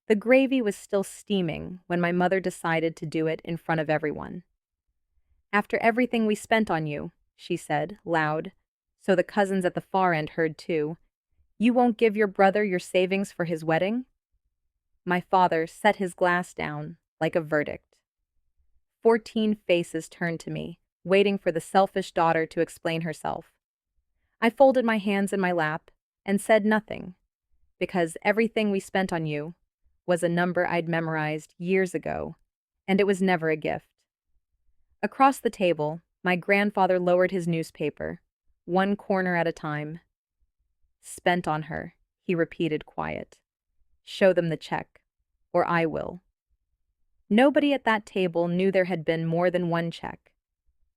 The gravy was still steaming when my mother decided to do it in front of everyone. "After everything we spent on you," she said, loud, so the cousins at the far end heard too, "you won't give your brother your savings for his wedding?" My father set his glass down like a verdict. 14 faces turned to me, waiting for the selfish daughter to explain herself. I folded my hands in my lap and said nothing, because everything we spent on you was a number I'd memorized years ago, and it was never a gift. Across the table, my grandfather lowered his newspaper, one corner at a time. "Spent on her," he repeated, quiet. "Show them the check, or I will." Nobody at that table knew there had been more than one check.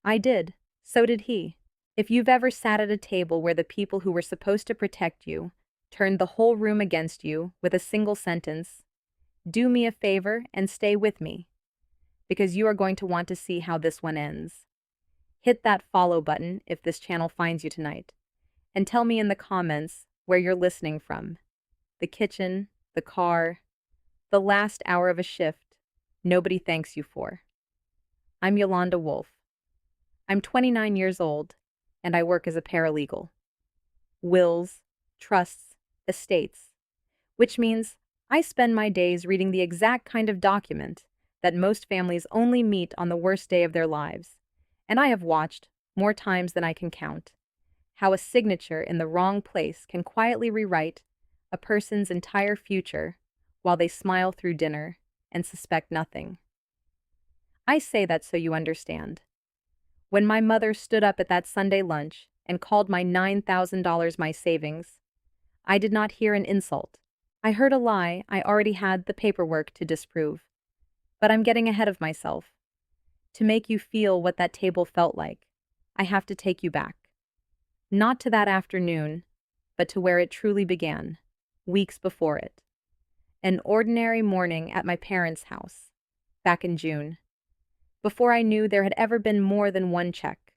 I did, so did he. If you've ever sat at a table where the people who were supposed to protect you turned the whole room against you with a single sentence, "Do me a favor and stay with me, because you are going to want to see how this one ends." Hit that follow button if this channel finds you tonight, and tell me in the comments where you're listening from. The kitchen, the car, the last hour of a shift nobody thanks you for. I'm Yolanda Wolf. I'm 29 years old, and I work as a paralegal. Wills, trusts, estates, which means I spend my days reading the exact kind of document that most families only meet on the worst day of their lives, and I have watched, more times than I can count, how a signature in the wrong place can quietly rewrite a person's entire future while they smile through dinner and suspect nothing. I say that so you understand. When my mother stood up at that Sunday lunch and called my $9,000 my savings, I did not hear an insult. I heard a lie I already had the paperwork to disprove. But I'm getting ahead of myself. To make you feel what that table felt like, I have to take you back. Not to that afternoon, but to where it truly began, weeks before it. An ordinary morning at my parents' house, back in June. Before I knew there had ever been more than one check.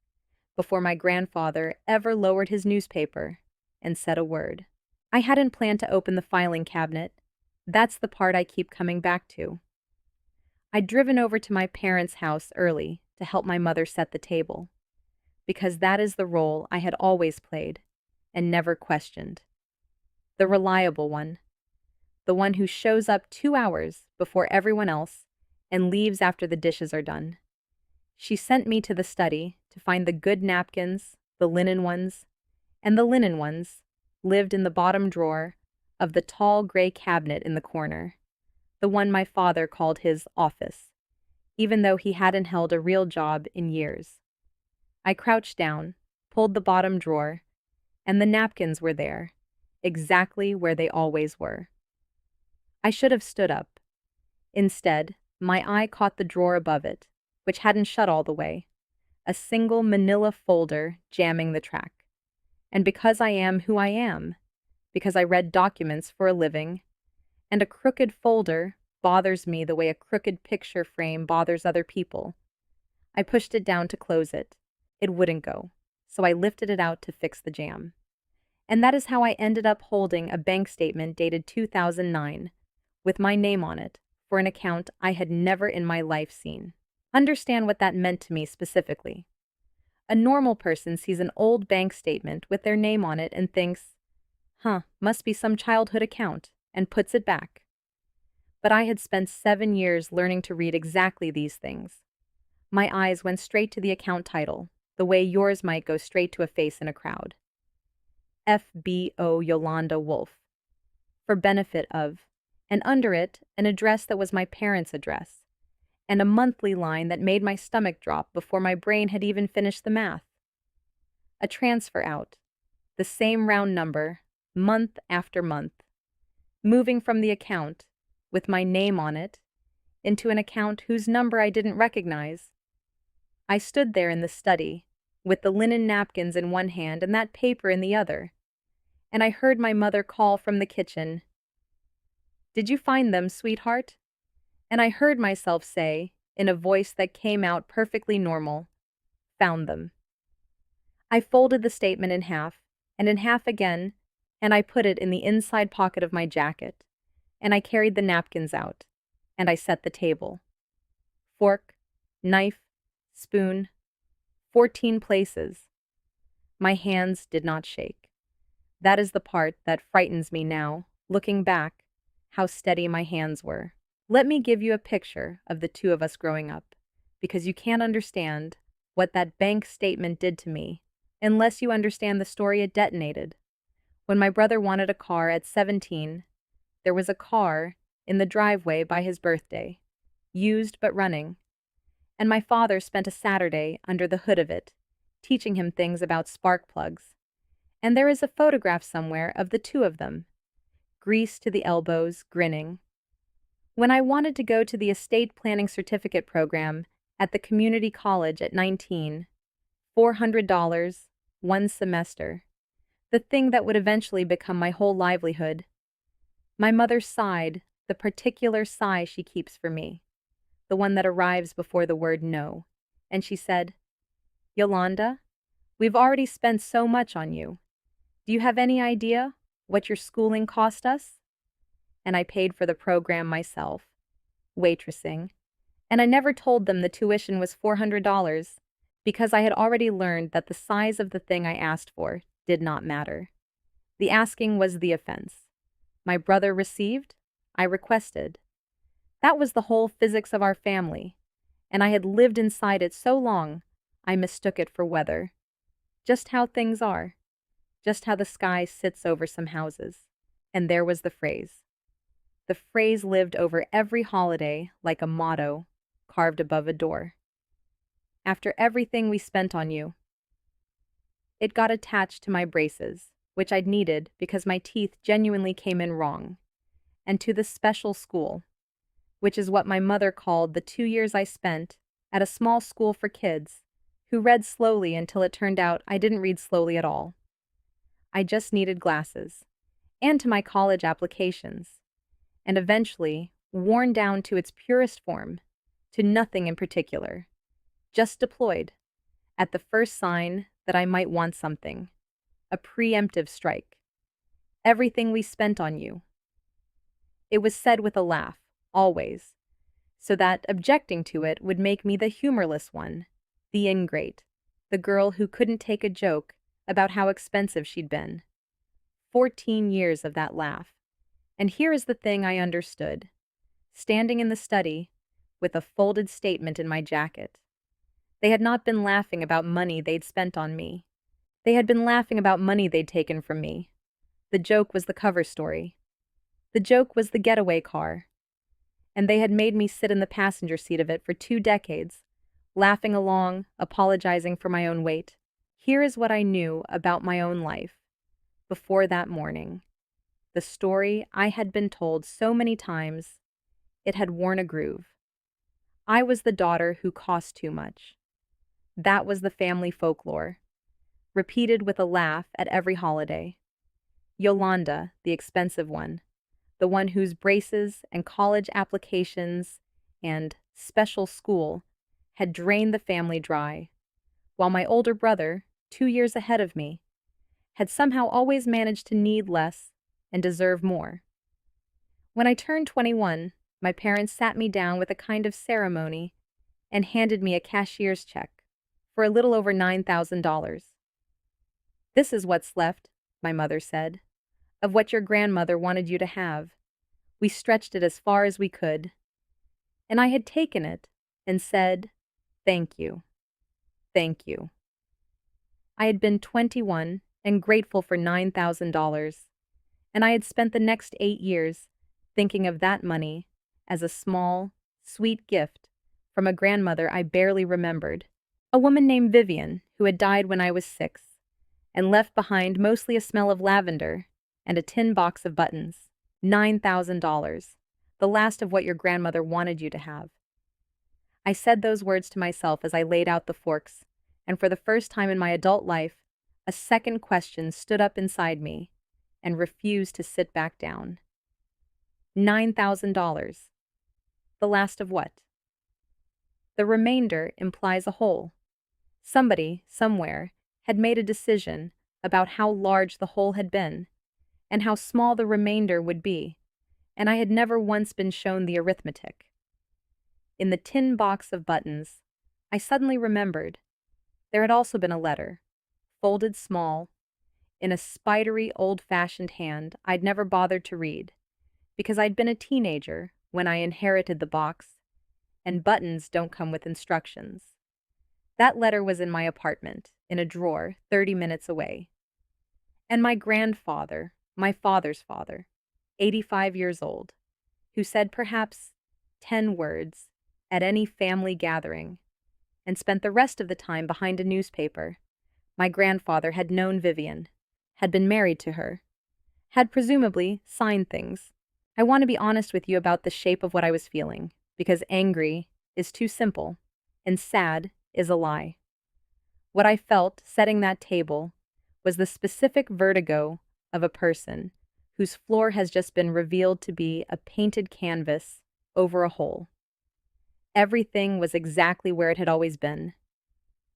Before my grandfather ever lowered his newspaper and said a word. I hadn't planned to open the filing cabinet. That's the part I keep coming back to. I'd driven over to my parents' house early to help my mother set the table, because that is the role I had always played and never questioned. The reliable one. The one who shows up 2 hours before everyone else and leaves after the dishes are done. She sent me to the study to find the good napkins, the linen ones, and the linen ones lived in the bottom drawer of the tall gray cabinet in the corner, the one my father called his office, even though he hadn't held a real job in years. I crouched down, pulled the bottom drawer, and the napkins were there, exactly where they always were. I should have stood up. Instead, my eye caught the drawer above it, which hadn't shut all the way, a single manila folder jamming the track. And because I am who I am, because I read documents for a living, and a crooked folder bothers me the way a crooked picture frame bothers other people, I pushed it down to close it. It wouldn't go, so I lifted it out to fix the jam. And that is how I ended up holding a bank statement dated 2009, with my name on it, for an account I had never in my life seen. Understand what that meant to me specifically. A normal person sees an old bank statement with their name on it and thinks, must be some childhood account, and puts it back. But I had spent 7 years learning to read exactly these things. My eyes went straight to the account title, the way yours might go straight to a face in a crowd. FBO Yolanda Wolf. For benefit of, and under it, an address that was my parents' address, and a monthly line that made my stomach drop before my brain had even finished the math. A transfer out, the same round number, month after month, moving from the account, with my name on it, into an account whose number I didn't recognize. I stood there in the study, with the linen napkins in one hand and that paper in the other, and I heard my mother call from the kitchen, "Did you find them, sweetheart?" And I heard myself say, in a voice that came out perfectly normal, "Found them." I folded the statement in half, and in half again, and I put it in the inside pocket of my jacket, and I carried the napkins out, and I set the table. Fork, knife, spoon, 14 places. My hands did not shake. That is the part that frightens me now, looking back, how steady my hands were. Let me give you a picture of the two of us growing up, because you can't understand what that bank statement did to me unless you understand the story it detonated. When my brother wanted a car at 17, there was a car in the driveway by his birthday, used but running, and my father spent a Saturday under the hood of it, teaching him things about spark plugs. And there is a photograph somewhere of the two of them, greased to the elbows, grinning. When I wanted to go to the estate planning certificate program at the community college at 19, $400, one semester, the thing that would eventually become my whole livelihood, my mother sighed, the particular sigh she keeps for me, the one that arrives before the word no, and she said, "Yolanda, we've already spent so much on you. Do you have any idea what your schooling cost us?" And I paid for the program myself, waitressing, and I never told them the tuition was $400 because I had already learned that the size of the thing I asked for did not matter. The asking was the offense. My brother received, I requested. That was the whole physics of our family, and I had lived inside it so long I mistook it for weather. Just how things are. Just how the sky sits over some houses. And there was the phrase. The phrase lived over every holiday like a motto carved above a door. After everything we spent on you. It got attached to my braces, which I'd needed because my teeth genuinely came in wrong, and to the special school, which is what my mother called the 2 years I spent at a small school for kids who read slowly until it turned out I didn't read slowly at all. I just needed glasses, and to my college applications, and eventually, worn down to its purest form, to nothing in particular, just deployed, at the first sign that I might want something, a preemptive strike. Everything we spent on you. It was said with a laugh, always, so that objecting to it would make me the humorless one, the ingrate, the girl who couldn't take a joke about how expensive she'd been. 14 years of that laugh. And here is the thing I understood. Standing in the study, with a folded statement in my jacket. They had not been laughing about money they'd spent on me. They had been laughing about money they'd taken from me. The joke was the cover story. The joke was the getaway car. And they had made me sit in the passenger seat of it for 2 decades, laughing along, apologizing for my own weight. Here is what I knew about my own life. Before that morning, the story I had been told so many times, it had worn a groove. I was the daughter who cost too much. That was the family folklore, repeated with a laugh at every holiday. Yolanda, the expensive one, the one whose braces and college applications and special school had drained the family dry, while my older brother, 2 years ahead of me, had somehow always managed to need less and deserve more. When I turned 21, my parents sat me down with a kind of ceremony and handed me a cashier's check for a little over $9,000. "This is what's left," my mother said, "of what your grandmother wanted you to have. We stretched it as far as we could." And I had taken it and said, "Thank you. Thank you." I had been 21 and grateful for $9,000, and I had spent the next 8 years thinking of that money as a small, sweet gift from a grandmother I barely remembered, a woman named Vivian who had died when I was 6, and left behind mostly a smell of lavender and a tin box of buttons. $9,000, the last of what your grandmother wanted you to have. I said those words to myself as I laid out the forks, and for the first time in my adult life, a second question stood up inside me and refused to sit back down. $9,000. The last of what? The remainder implies a whole. Somebody, somewhere, had made a decision about how large the whole had been, and how small the remainder would be, and I had never once been shown the arithmetic. In the tin box of buttons, I suddenly remembered there had also been a letter, folded small, in a spidery, old-fashioned hand I'd never bothered to read, because I'd been a teenager when I inherited the box, and buttons don't come with instructions. That letter was in my apartment, in a drawer 30 minutes away. And my grandfather, my father's father, 85 years old, who said perhaps 10 words at any family gathering and spent the rest of the time behind a newspaper. My grandfather had known Vivian, had been married to her, had presumably signed things. I want to be honest with you about the shape of what I was feeling, because angry is too simple, and sad is a lie. What I felt setting that table was the specific vertigo of a person whose floor has just been revealed to be a painted canvas over a hole. Everything was exactly where it had always been.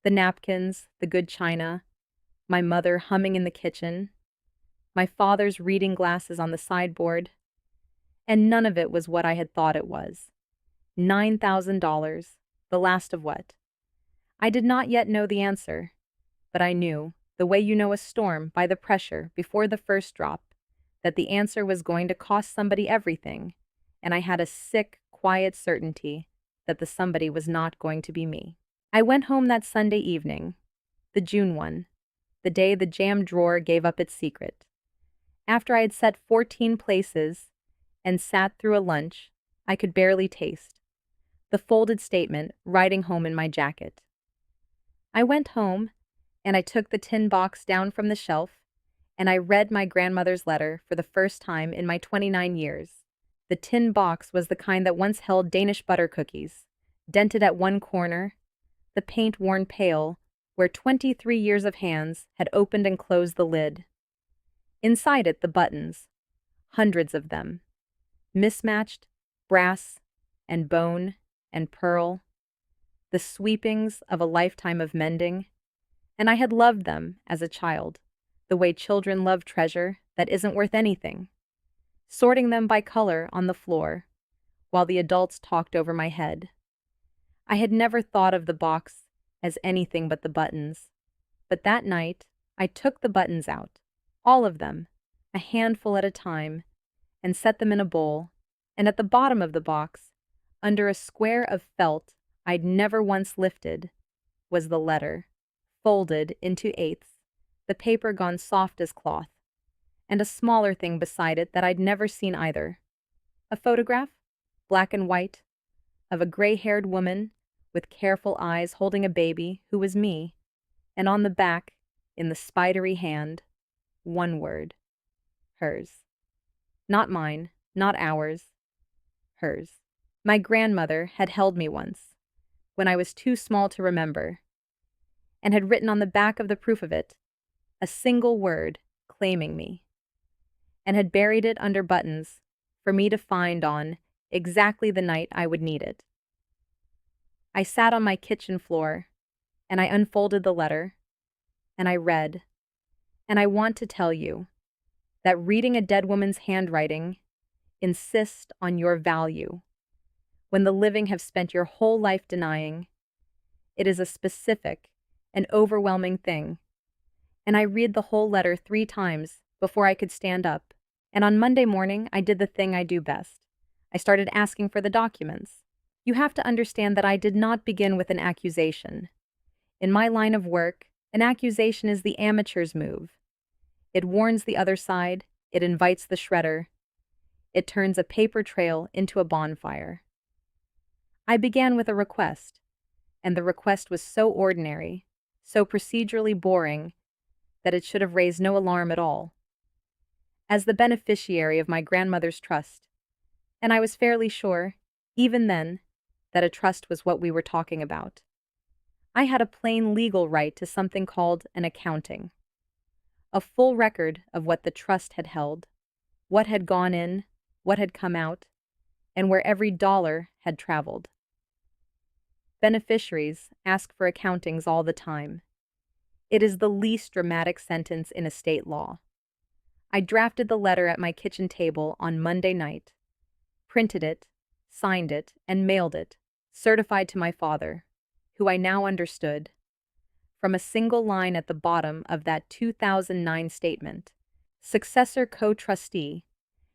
The napkins, the good china, my mother humming in the kitchen, my father's reading glasses on the sideboard, and none of it was what I had thought it was. $9,000, the last of what? I did not yet know the answer, but I knew, the way you know a storm by the pressure before the first drop, that the answer was going to cost somebody everything, and I had a sick, quiet certainty that the somebody was not going to be me. I went home that Sunday evening, the June one, the day the jam drawer gave up its secret. After I had set 14 places and sat through a lunch I could barely taste, the folded statement riding home in my jacket. I went home, and I took the tin box down from the shelf, and I read my grandmother's letter for the first time in my 29 years. The tin box was the kind that once held Danish butter cookies, dented at one corner, the paint worn pale, where 23 years of hands had opened and closed the lid. Inside it, the buttons, hundreds of them, mismatched, brass and bone and pearl, the sweepings of a lifetime of mending, and I had loved them as a child, the way children love treasure that isn't worth anything, sorting them by color on the floor, while the adults talked over my head. I had never thought of the box as anything but the buttons, but that night I took the buttons out, all of them, a handful at a time, and set them in a bowl, and at the bottom of the box, under a square of felt I'd never once lifted, was the letter, folded into eighths, the paper gone soft as cloth, and a smaller thing beside it that I'd never seen either. A photograph, black and white, of a gray-haired woman with careful eyes holding a baby who was me, and on the back, in the spidery hand, one word, hers. Not mine, not ours, hers. My grandmother had held me once, when I was too small to remember, and had written on the back of the proof of it a single word claiming me, and had buried it under buttons for me to find on exactly the night I would need it. I sat on my kitchen floor, and I unfolded the letter, and I read, and I want to tell you that reading a dead woman's handwriting insists on your value, when the living have spent your whole life denying. It is a specific and overwhelming thing, and I read the whole letter 3 times before I could stand up, and on Monday morning I did the thing I do best. I started asking for the documents. You have to understand that I did not begin with an accusation. In my line of work, an accusation is the amateur's move. It warns the other side, it invites the shredder, it turns a paper trail into a bonfire. I began with a request, and the request was so ordinary, so procedurally boring, that it should have raised no alarm at all. As the beneficiary of my grandmother's trust, and I was fairly sure, even then, that a trust was what we were talking about, I had a plain legal right to something called an accounting. A full record of what the trust had held, what had gone in, what had come out, and where every dollar had traveled. Beneficiaries ask for accountings all the time. It is the least dramatic sentence in estate law. I drafted the letter at my kitchen table on Monday night, printed it, signed it, and mailed it, certified to my father, who I now understood, from a single line at the bottom of that 2009 statement. Successor co-trustee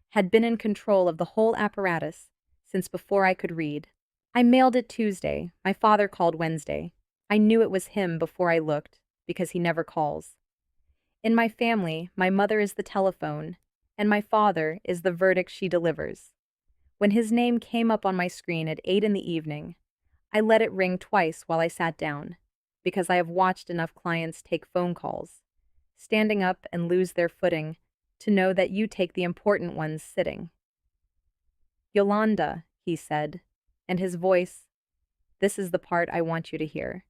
had been in control of the whole apparatus since before I could read. I mailed it Tuesday. My father called Wednesday. I knew it was him before I looked, because he never calls. In my family, my mother is the telephone, and my father is the verdict she delivers. When his name came up on my screen at 8 in the evening, I let it ring twice while I sat down, because I have watched enough clients take phone calls, standing up and lose their footing, to know that you take the important ones sitting. Yolanda, he said, and his voice, this is the part I want you to hear.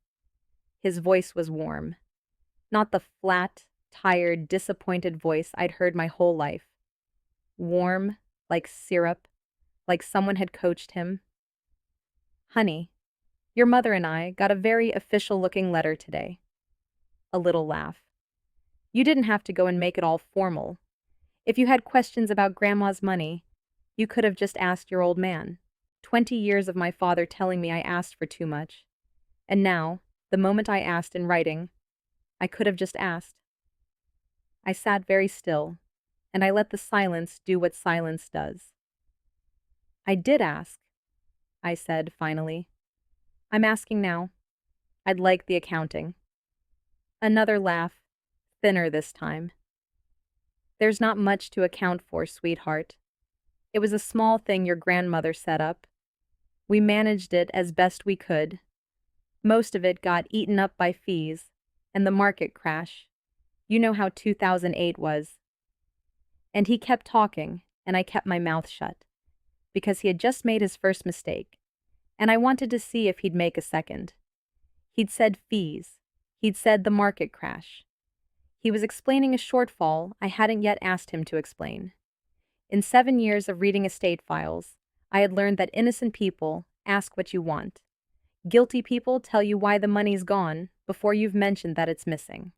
His voice was warm, not the flat, tired, disappointed voice I'd heard my whole life. Warm, like syrup, like someone had coached him. Honey, your mother and I got a very official-looking letter today. A little laugh. You didn't have to go and make it all formal. If you had questions about Grandma's money, you could have just asked your old man. 20 years of my father telling me I asked for too much. And now, the moment I asked in writing, I could have just asked. I sat very still, and I let the silence do what silence does. I did ask, I said finally. I'm asking now. I'd like the accounting. Another laugh, thinner this time. There's not much to account for, sweetheart. It was a small thing your grandmother set up. We managed it as best we could. Most of it got eaten up by fees and the market crash. You know how 2008 was. And he kept talking, and I kept my mouth shut, because he had just made his first mistake, and I wanted to see if he'd make a second. He'd said fees. He'd said the market crash. He was explaining a shortfall I hadn't yet asked him to explain. In 7 years of reading estate files, I had learned that innocent people ask what you want. Guilty people tell you why the money's gone before you've mentioned that it's missing.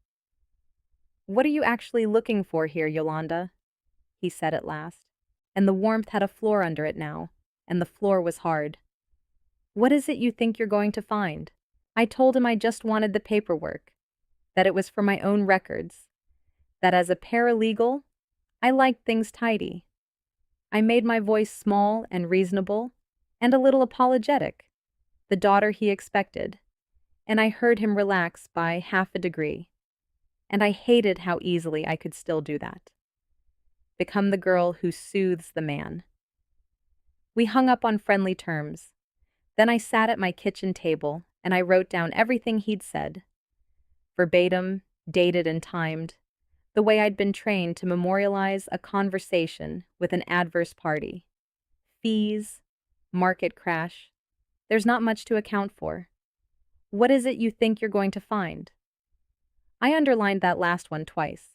What are you actually looking for here, Yolanda? He said at last, and the warmth had a floor under it now, and the floor was hard. What is it you think you're going to find? I told him I just wanted the paperwork, that it was for my own records, that as a paralegal, I liked things tidy. I made my voice small and reasonable, and a little apologetic, the daughter he expected, and I heard him relax by half a degree, and I hated how easily I could still do that. Become the girl who soothes the man. We hung up on friendly terms. Then I sat at my kitchen table and I wrote down everything he'd said. Verbatim, dated and timed, the way I'd been trained to memorialize a conversation with an adverse party. Fees, market crash. There's not much to account for. What is it you think you're going to find? I underlined that last one twice,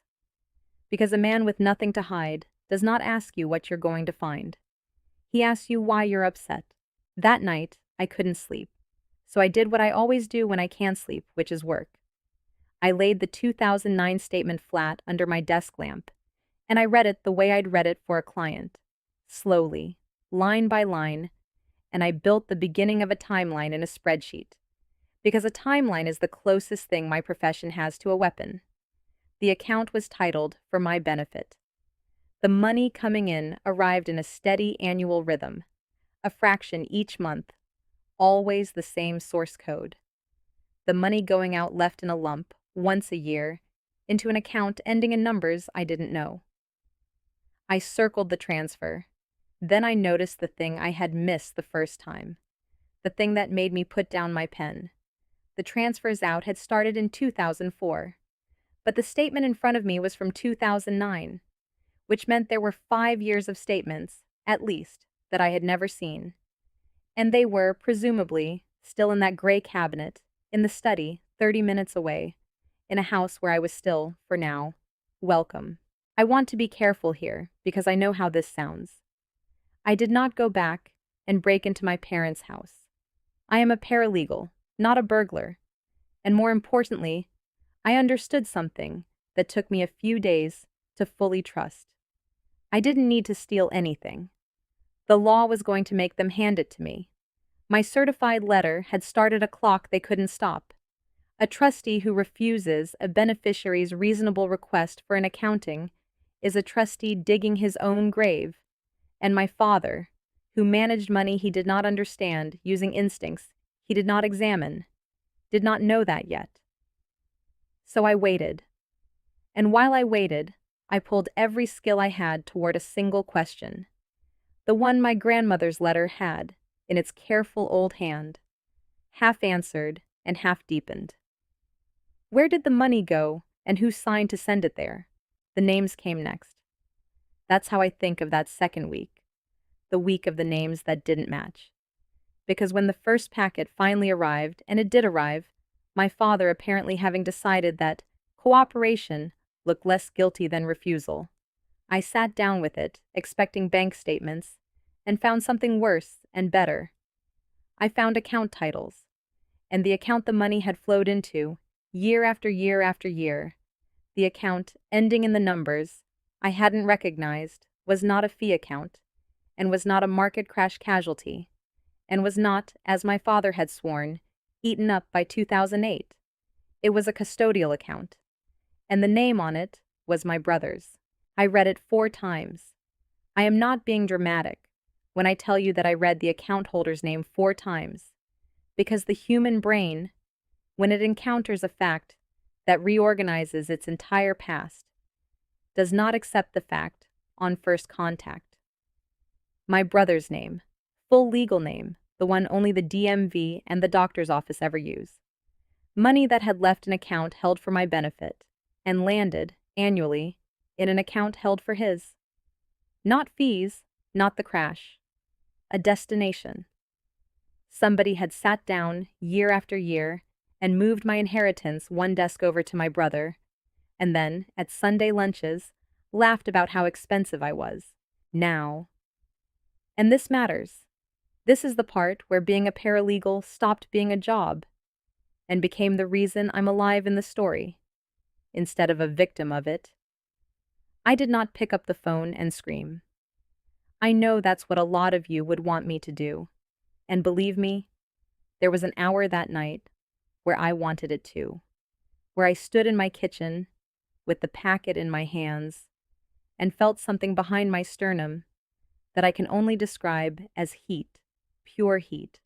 because a man with nothing to hide does not ask you what you're going to find. He asks you why you're upset. That night, I couldn't sleep, so I did what I always do when I can sleep, which is work. I laid the 2009 statement flat under my desk lamp, and I read it the way I'd read it for a client, slowly, line by line, and I built the beginning of a timeline in a spreadsheet, because a timeline is the closest thing my profession has to a weapon. The account was titled For My Benefit. The money coming in arrived in a steady annual rhythm, a fraction each month, always the same source code. The money going out left in a lump, once a year, into an account ending in numbers I didn't know. I circled the transfer. Then I noticed the thing I had missed the first time, the thing that made me put down my pen. The transfers out had started in 2004, but the statement in front of me was from 2009, which meant there were 5 years of statements, at least, that I had never seen. And they were, presumably, still in that gray cabinet, in the study, 30 minutes away, in a house where I was still, for now, welcome. I want to be careful here, because I know how this sounds. I did not go back and break into my parents' house. I am a paralegal, not a burglar. And more importantly, I understood something that took me a few days to fully trust. I didn't need to steal anything. The law was going to make them hand it to me. My certified letter had started a clock they couldn't stop. A trustee who refuses a beneficiary's reasonable request for an accounting is a trustee digging his own grave, and my father, who managed money he did not understand using instincts he did not examine, did not know that yet. So I waited. And while I waited, I pulled every skill I had toward a single question, the one my grandmother's letter had in its careful old hand, half answered and half deepened. Where did the money go, and who signed to send it there? The names came next. That's how I think of that second week, the week of the names that didn't match. Because when the first packet finally arrived, and it did arrive, my father apparently having decided that cooperation looked less guilty than refusal, I sat down with it, expecting bank statements, and found something worse and better. I found account titles, and the account the money had flowed into, year after year after year. The account, ending in the numbers I hadn't recognized, was not a fee account, and was not a market crash casualty, and was not, as my father had sworn, eaten up by 2008. It was a custodial account, and the name on it was my brother's. I read it 4 times. I am not being dramatic when I tell you that I read the account holder's name 4 times, because the human brain, when it encounters a fact that reorganizes its entire past, does not accept the fact on first contact. My brother's name, full legal name, the one only the DMV and the doctor's office ever use. Money that had left an account held for my benefit and landed, annually, in an account held for his. Not fees, not the crash. A destination. Somebody had sat down, year after year, and moved my inheritance one desk over to my brother, and then, at Sunday lunches, laughed about how expensive I was. Now. And this matters. This is the part where being a paralegal stopped being a job and became the reason I'm alive in the story, instead of a victim of it. I did not pick up the phone and scream. I know that's what a lot of you would want me to do, and believe me, there was an hour that night where I wanted it too, where I stood in my kitchen with the packet in my hands and felt something behind my sternum that I can only describe as heat, pure heat,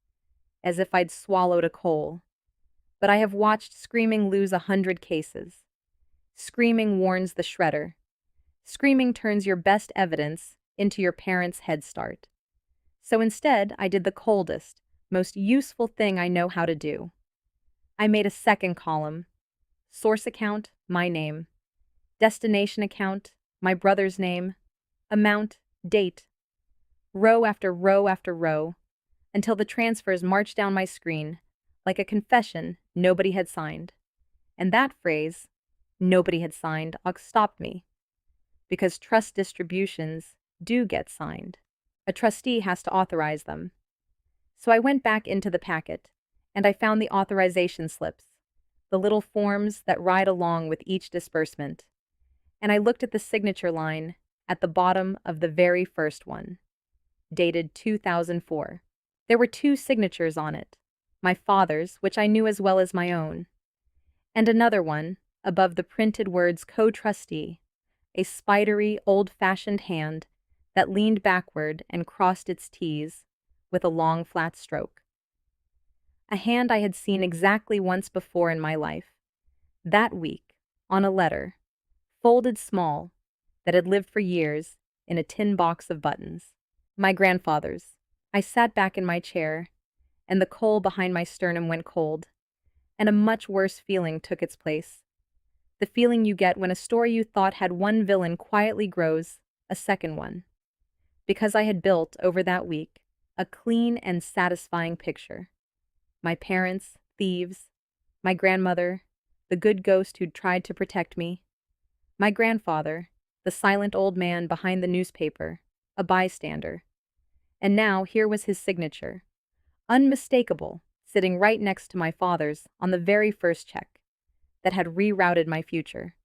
as if I'd swallowed a coal. But I have watched screaming lose 100 cases. Screaming warns the shredder. Screaming turns your best evidence into your parents' head start. So instead, I did the coldest, most useful thing I know how to do. I made a second column. Source account, my name. Destination account, my brother's name. Amount, date. Row after row after row, until the transfers marched down my screen like a confession nobody had signed. And that phrase, nobody had signed, stopped me. Because trust distributions do get signed. A trustee has to authorize them. So I went back into the packet, and I found the authorization slips, the little forms that ride along with each disbursement. And I looked at the signature line at the bottom of the very first one, dated 2004. There were 2 signatures on it, my father's, which I knew as well as my own, and another one, above the printed words co-trustee, a spidery, old-fashioned hand that leaned backward and crossed its T's with a long, flat stroke. A hand I had seen exactly once before in my life, that week, on a letter, folded small, that had lived for years in a tin box of buttons. My grandfather's. I sat back in my chair, and the coal behind my sternum went cold, and a much worse feeling took its place. The feeling you get when a story you thought had one villain quietly grows a second one. Because I had built, over that week, a clean and satisfying picture. My parents, thieves. My grandmother, the good ghost who'd tried to protect me. My grandfather, the silent old man behind the newspaper, a bystander. And now here was his signature, unmistakable, sitting right next to my father's on the very first check that had rerouted my future.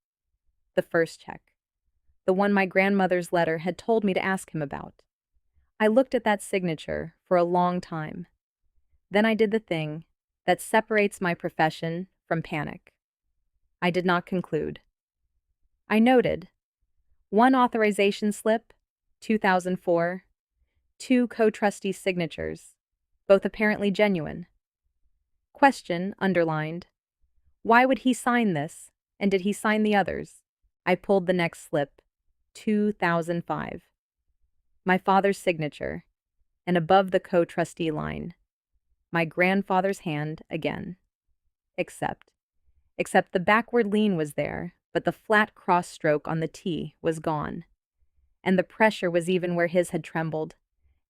The first check. The one my grandmother's letter had told me to ask him about. I looked at that signature for a long time. Then I did the thing that separates my profession from panic. I did not conclude. I noted one authorization slip, 2004, two co-trustee signatures, both apparently genuine. Question underlined. Why would he sign this, and did he sign the others? I pulled the next slip, 2005. My father's signature, and above the co-trustee line, my grandfather's hand again. Except the backward lean was there, but the flat cross stroke on the T was gone. And the pressure was even where his had trembled,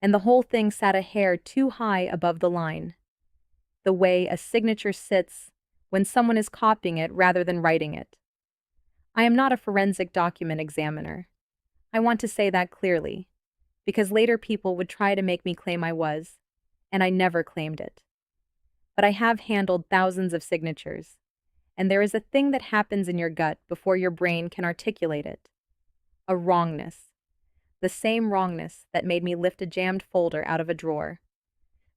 and the whole thing sat a hair too high above the line. The way a signature sits when someone is copying it rather than writing it. I am not a forensic document examiner. I want to say that clearly, because later people would try to make me claim I was, and I never claimed it. But I have handled thousands of signatures, and there is a thing that happens in your gut before your brain can articulate it. A wrongness. The same wrongness that made me lift a jammed folder out of a drawer.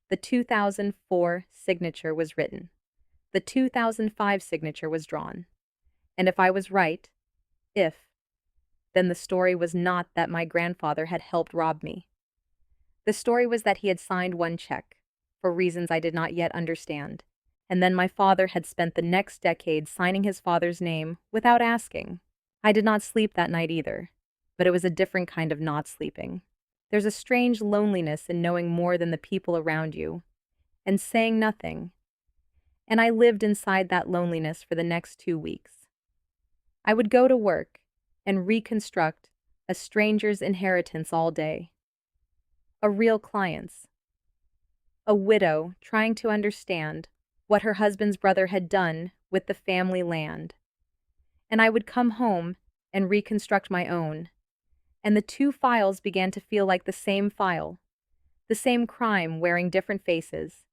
The 2004 signature was written. The 2005 signature was drawn. And if I was right, then the story was not that my grandfather had helped rob me. The story was that he had signed one check, for reasons I did not yet understand, and then my father had spent the next decade signing his father's name without asking. I did not sleep that night either, but it was a different kind of not sleeping. There's a strange loneliness in knowing more than the people around you, and saying nothing. And I lived inside that loneliness for the next 2 weeks. I would go to work and reconstruct a stranger's inheritance all day. A real client's. A widow trying to understand what her husband's brother had done with the family land. And I would come home and reconstruct my own. And the two files began to feel like the same file, the same crime wearing different faces.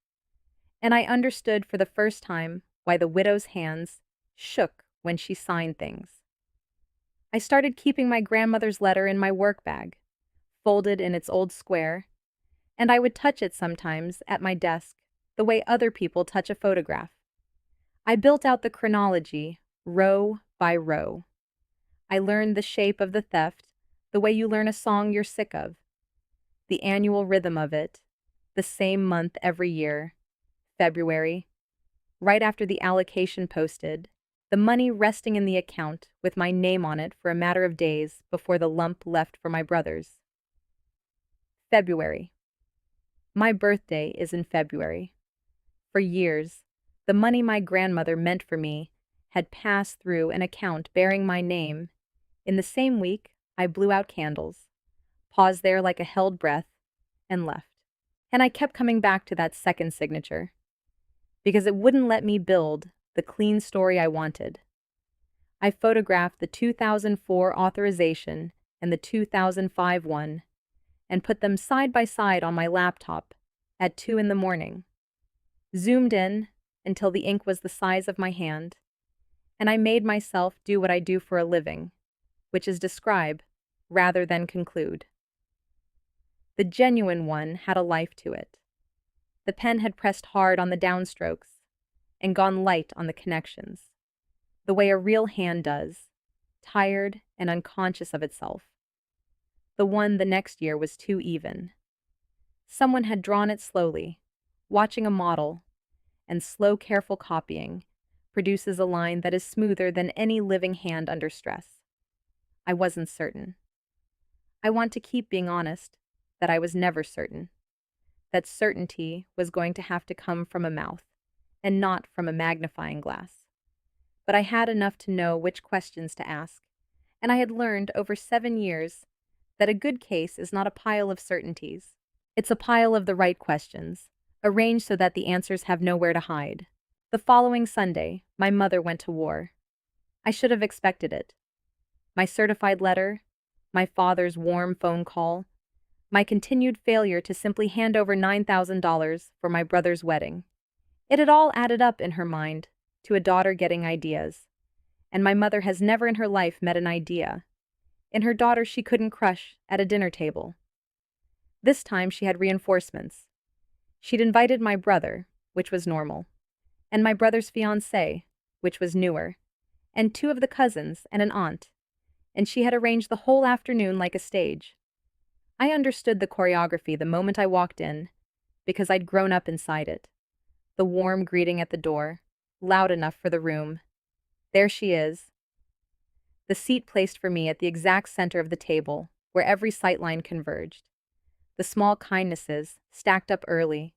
And I understood for the first time why the widow's hands shook when she signed things. I started keeping my grandmother's letter in my work bag, folded in its old square, and I would touch it sometimes at my desk the way other people touch a photograph. I built out the chronology, row by row. I learned the shape of the theft the way you learn a song you're sick of, the annual rhythm of it, the same month every year, February, right after the allocation posted, the money resting in the account with my name on it for a matter of days before the lump left for my brothers. February. My birthday is in February. For years, the money my grandmother meant for me had passed through an account bearing my name. In the same week, I blew out candles, paused there like a held breath, and left. And I kept coming back to that second signature, because it wouldn't let me build the clean story I wanted. I photographed the 2004 authorization and the 2005 one, and put them side by side on my laptop at 2 in the morning. Zoomed in until the ink was the size of my hand, and I made myself do what I do for a living, which is describe rather than conclude. The genuine one had a life to it. The pen had pressed hard on the downstrokes and gone light on the connections, the way a real hand does, tired and unconscious of itself. The one the next year was too even. Someone had drawn it slowly, watching a model, and slow, careful copying produces a line that is smoother than any living hand under stress. I wasn't certain. I want to keep being honest that I was never certain. That certainty was going to have to come from a mouth, and not from a magnifying glass. But I had enough to know which questions to ask, and I had learned over 7 years that a good case is not a pile of certainties. It's a pile of the right questions, arranged so that the answers have nowhere to hide. The following Sunday, my mother went to war. I should have expected it. My certified letter, my father's warm phone call, my continued failure to simply hand over $9,000 for my brother's wedding. It had all added up in her mind to a daughter getting ideas, and my mother has never in her life met an idea. In her daughter she couldn't crush at a dinner table. This time she had reinforcements. She'd invited my brother, which was normal, and my brother's fiancé, which was newer, and two of the cousins and an aunt, and she had arranged the whole afternoon like a stage. I understood the choreography the moment I walked in, because I'd grown up inside it. The warm greeting at the door, loud enough for the room. There she is. The seat placed for me at the exact center of the table, where every sightline converged. The small kindnesses, stacked up early.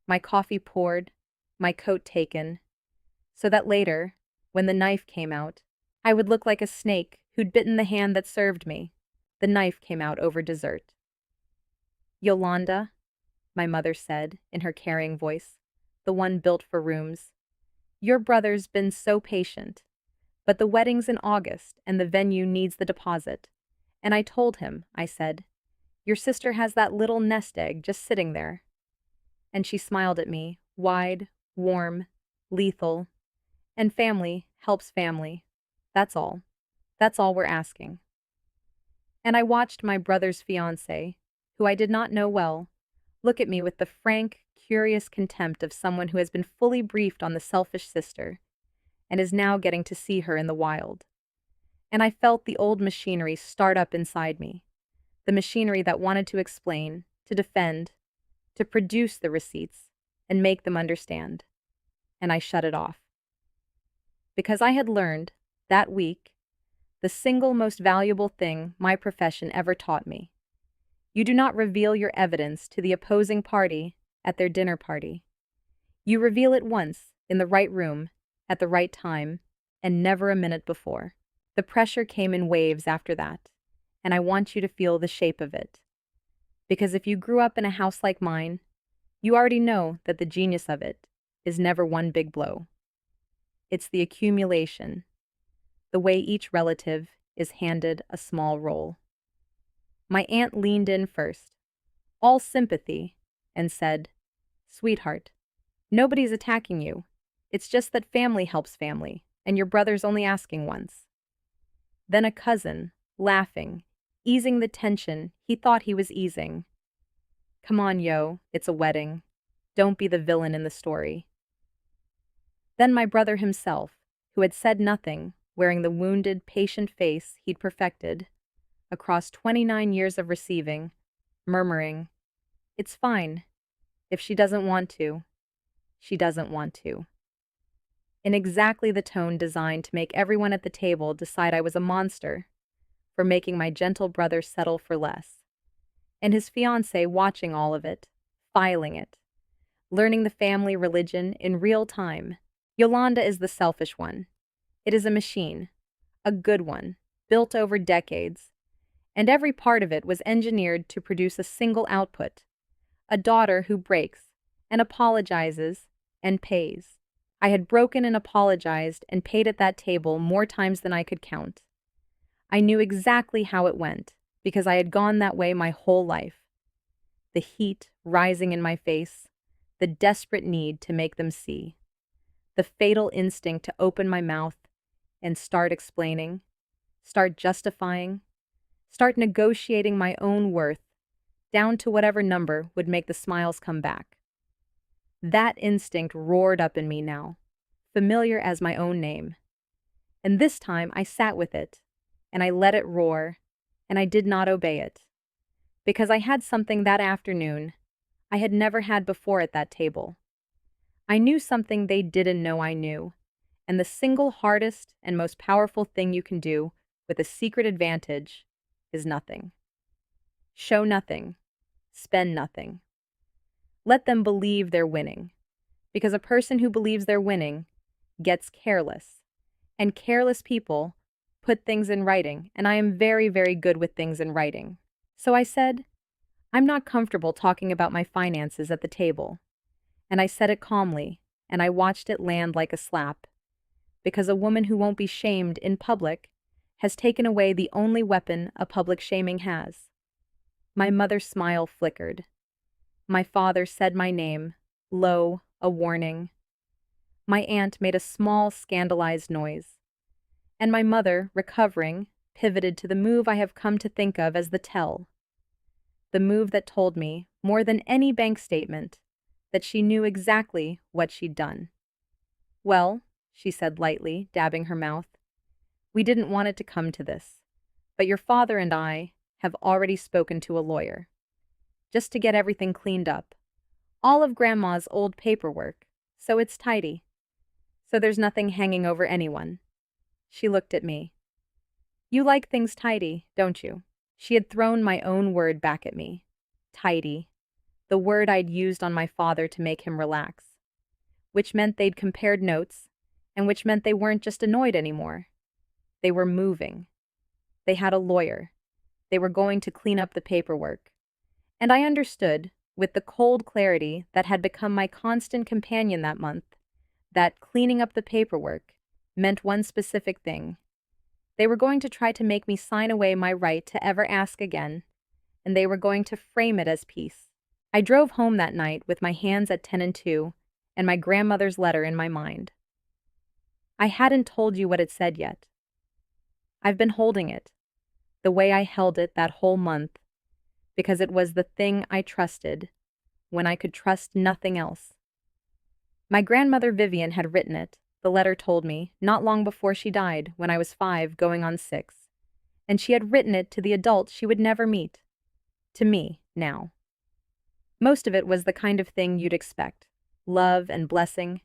My coffee poured, my coat taken, so that later, when the knife came out, I would look like a snake who'd bitten the hand that served me. The knife came out over dessert. Yolanda, my mother said, in her caring voice, the one built for rooms. Your brother's been so patient, but the wedding's in August and the venue needs the deposit. And I told him, I said, your sister has that little nest egg just sitting there. And she smiled at me, wide, warm, lethal. And family helps family. That's all. That's all we're asking. And I watched my brother's fiancé, who I did not know well, look at me with the frank, curious contempt of someone who has been fully briefed on the selfish sister and is now getting to see her in the wild. And I felt the old machinery start up inside me, the machinery that wanted to explain, to defend, to produce the receipts and make them understand. And I shut it off. Because I had learned, that week, the single most valuable thing my profession ever taught me. You do not reveal your evidence to the opposing party at their dinner party. You reveal it once, in the right room, at the right time, and never a minute before. The pressure came in waves after that, and I want you to feel the shape of it. Because if you grew up in a house like mine, you already know that the genius of it is never one big blow. It's the accumulation, the way each relative is handed a small role. My aunt leaned in first, all sympathy, and said, Sweetheart, nobody's attacking you. It's just that family helps family, and your brother's only asking once. Then a cousin, laughing, easing the tension he thought he was easing. Come on, yo, it's a wedding. Don't be the villain in the story. Then my brother himself, who had said nothing, wearing the wounded, patient face he'd perfected, across 29 years of receiving, murmuring, It's fine. If she doesn't want to, she doesn't want to. In exactly the tone designed to make everyone at the table decide I was a monster for making my gentle brother settle for less. And his fiancée watching all of it, filing it, learning the family religion in real time. Yolanda is the selfish one. It is a machine, a good one, built over decades, and every part of it was engineered to produce a single output, a daughter who breaks and apologizes and pays. I had broken and apologized and paid at that table more times than I could count. I knew exactly how it went, because I had gone that way my whole life. The heat rising in my face, the desperate need to make them see, the fatal instinct to open my mouth and start explaining, start justifying, start negotiating my own worth, down to whatever number would make the smiles come back. That instinct roared up in me now, familiar as my own name. And this time I sat with it, and I let it roar, and I did not obey it. Because I had something that afternoon I had never had before at that table. I knew something they didn't know I knew, and the single hardest and most powerful thing you can do with a secret advantage is nothing. Show nothing. Spend nothing. Let them believe they're winning, because a person who believes they're winning gets careless, and careless people put things in writing, and I am very, very good with things in writing. So I said, I'm not comfortable talking about my finances at the table. And I said it calmly, and I watched it land like a slap, because a woman who won't be shamed in public has taken away the only weapon a public shaming has. My mother's smile flickered. My father said my name, low, a warning. My aunt made a small, scandalized noise. And my mother, recovering, pivoted to the move I have come to think of as the tell. The move that told me, more than any bank statement, that she knew exactly what she'd done. "Well," she said lightly, dabbing her mouth, "we didn't want it to come to this, but your father and I have already spoken to a lawyer, just to get everything cleaned up. All of Grandma's old paperwork, so it's tidy. So there's nothing hanging over anyone." She looked at me. "You like things tidy, don't you?" She had thrown my own word back at me. Tidy. The word I'd used on my father to make him relax. Which meant they'd compared notes, and which meant they weren't just annoyed anymore. They were moving. They had a lawyer. They were going to clean up the paperwork. And I understood, with the cold clarity that had become my constant companion that month, that cleaning up the paperwork meant one specific thing. They were going to try to make me sign away my right to ever ask again, and they were going to frame it as peace. I drove home that night with my hands at 10 and 2 and my grandmother's letter in my mind. I hadn't told you what it said yet. I've been holding it, the way I held it that whole month, because it was the thing I trusted when I could trust nothing else. My grandmother Vivian had written it, the letter told me, not long before she died when I was 5 going on 6, and she had written it to the adult she would never meet. To me, now. Most of it was the kind of thing you'd expect. Love and blessing,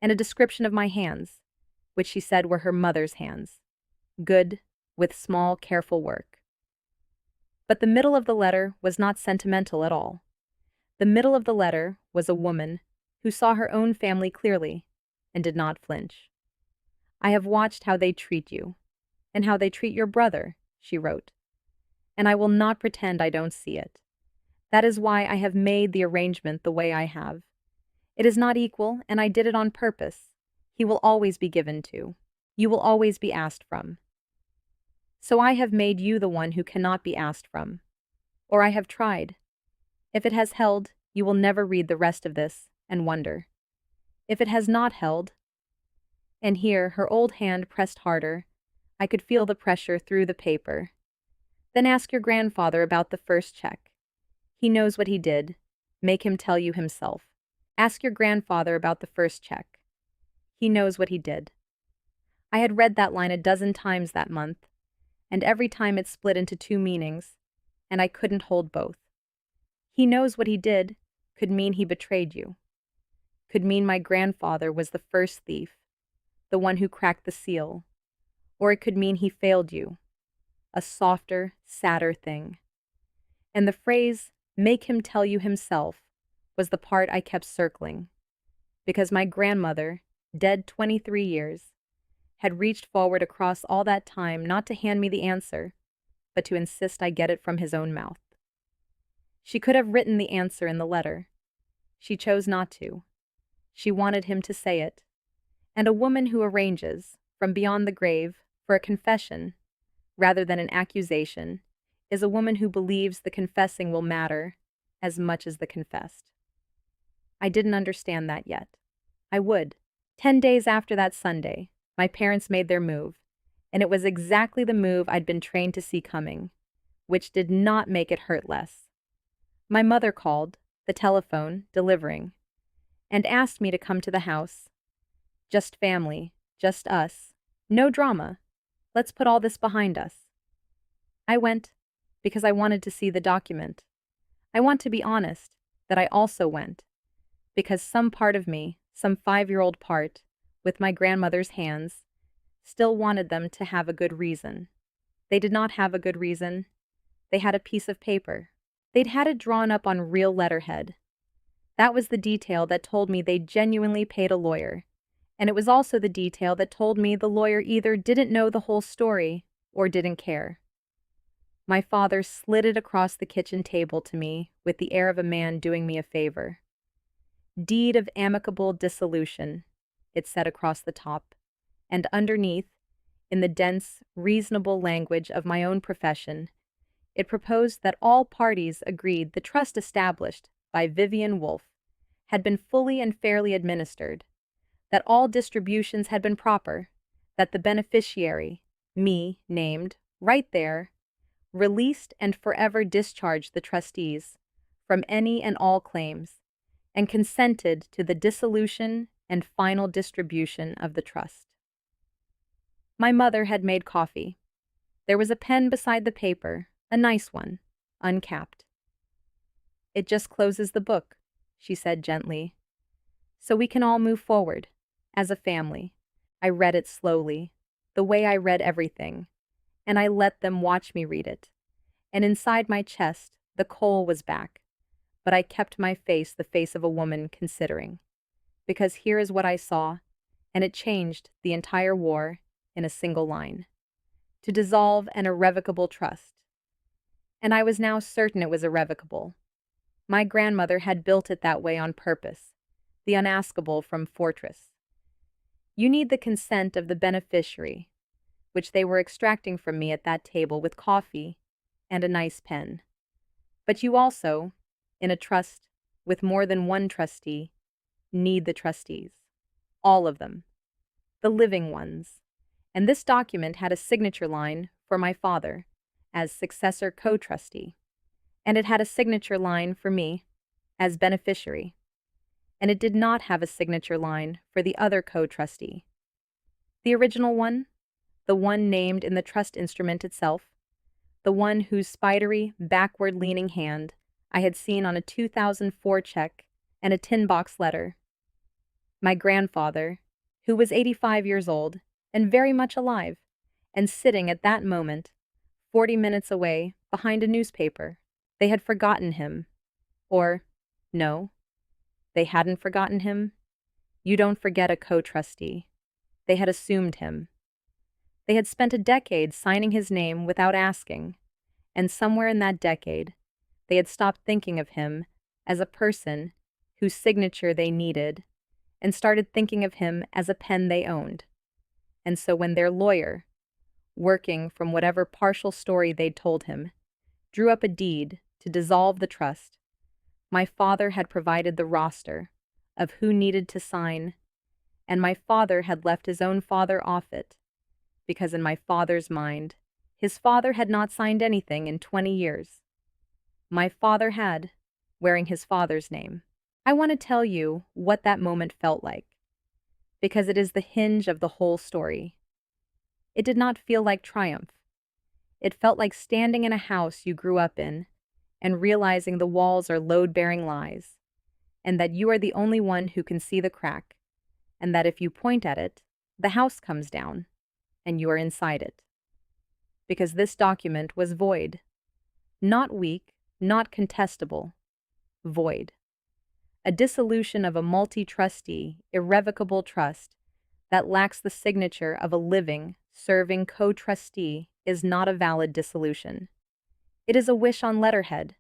and a description of my hands, which she said were her mother's hands. Good, with small, careful work. But the middle of the letter was not sentimental at all. The middle of the letter was a woman who saw her own family clearly and did not flinch. "I have watched how they treat you, and how they treat your brother," she wrote, "and I will not pretend I don't see it. That is why I have made the arrangement the way I have. It is not equal, and I did it on purpose. He will always be given to. You will always be asked from. So I have made you the one who cannot be asked from. Or I have tried. If it has held, you will never read the rest of this and wonder. If it has not held," and here her old hand pressed harder. I could feel the pressure through the paper. "Then ask your grandfather about the first check. He knows what he did. Make him tell you himself. Ask your grandfather about the first check. He knows what he did." I had read that line a dozen times that month, and every time it split into two meanings, and I couldn't hold both. "He knows what he did" could mean he betrayed you. Could mean my grandfather was the first thief, the one who cracked the seal. Or it could mean he failed you, a softer, sadder thing. And the phrase, "make him tell you himself," was the part I kept circling, because my grandmother, dead 23 years, had reached forward across all that time not to hand me the answer, but to insist I get it from his own mouth. She could have written the answer in the letter. She chose not to. She wanted him to say it. And a woman who arranges, from beyond the grave, for a confession, rather than an accusation, is a woman who believes the confessing will matter as much as the confessed. I didn't understand that yet. I would. 10 days after that Sunday, my parents made their move, and it was exactly the move I'd been trained to see coming, which did not make it hurt less. My mother called, the telephone, delivering, and asked me to come to the house. Just family, just us. No drama. Let's put all this behind us. I went because I wanted to see the document. I want to be honest that I also went because some part of me, some 5-year-old part, with my grandmother's hands, still wanted them to have a good reason. They did not have a good reason. They had a piece of paper. They'd had it drawn up on real letterhead. That was the detail that told me they genuinely paid a lawyer. And it was also the detail that told me the lawyer either didn't know the whole story or didn't care. My father slid it across the kitchen table to me with the air of a man doing me a favor. "Deed of amicable dissolution," it said across the top, and underneath, in the dense, reasonable language of my own profession, it proposed that all parties agreed the trust established by Vivian Wolfe had been fully and fairly administered, that all distributions had been proper, that the beneficiary, me named, right there, released and forever discharged the trustees from any and all claims, and consented to the dissolution and final distribution of the trust. My mother had made coffee. There was a pen beside the paper, a nice one, uncapped. "It just closes the book," she said gently, "so we can all move forward, as a family." I read it slowly, the way I read everything, and I let them watch me read it. And inside my chest, the coal was back, but I kept my face the face of a woman considering. Because here is what I saw, and it changed the entire war in a single line: to dissolve an irrevocable trust. And I was now certain it was irrevocable. My grandmother had built it that way on purpose, the unaskable from Fortress. You need the consent of the beneficiary, which they were extracting from me at that table with coffee and a nice pen. But you also, in a trust with more than one trustee, need the trustees. All of them. The living ones. And this document had a signature line for my father as successor co-trustee, and it had a signature line for me as beneficiary, and it did not have a signature line for the other co-trustee. The original one, the one named in the trust instrument itself, the one whose spidery, backward-leaning hand I had seen on a 2004 check and a tin box letter. My grandfather, who was 85 years old and very much alive, and sitting at that moment 40 minutes away behind a newspaper. They had forgotten him. Or, no, they hadn't forgotten him. You don't forget a co-trustee. They had assumed him. They had spent a decade signing his name without asking, and somewhere in that decade, they had stopped thinking of him as a person whose signature they needed and started thinking of him as a pen they owned. And so when their lawyer, working from whatever partial story they'd told him, drew up a deed to dissolve the trust, my father had provided the roster of who needed to sign, and my father had left his own father off it, because in my father's mind, his father had not signed anything in 20 years. My father had, wearing his father's name. I want to tell you what that moment felt like, because it is the hinge of the whole story. It did not feel like triumph. It felt like standing in a house you grew up in and realizing the walls are load-bearing lies, and that you are the only one who can see the crack, and that if you point at it, the house comes down, and you are inside it. Because this document was void. Not weak, not contestable. Void. A dissolution of a multi-trustee, irrevocable trust that lacks the signature of a living, serving co-trustee is not a valid dissolution. It is a wish on letterhead.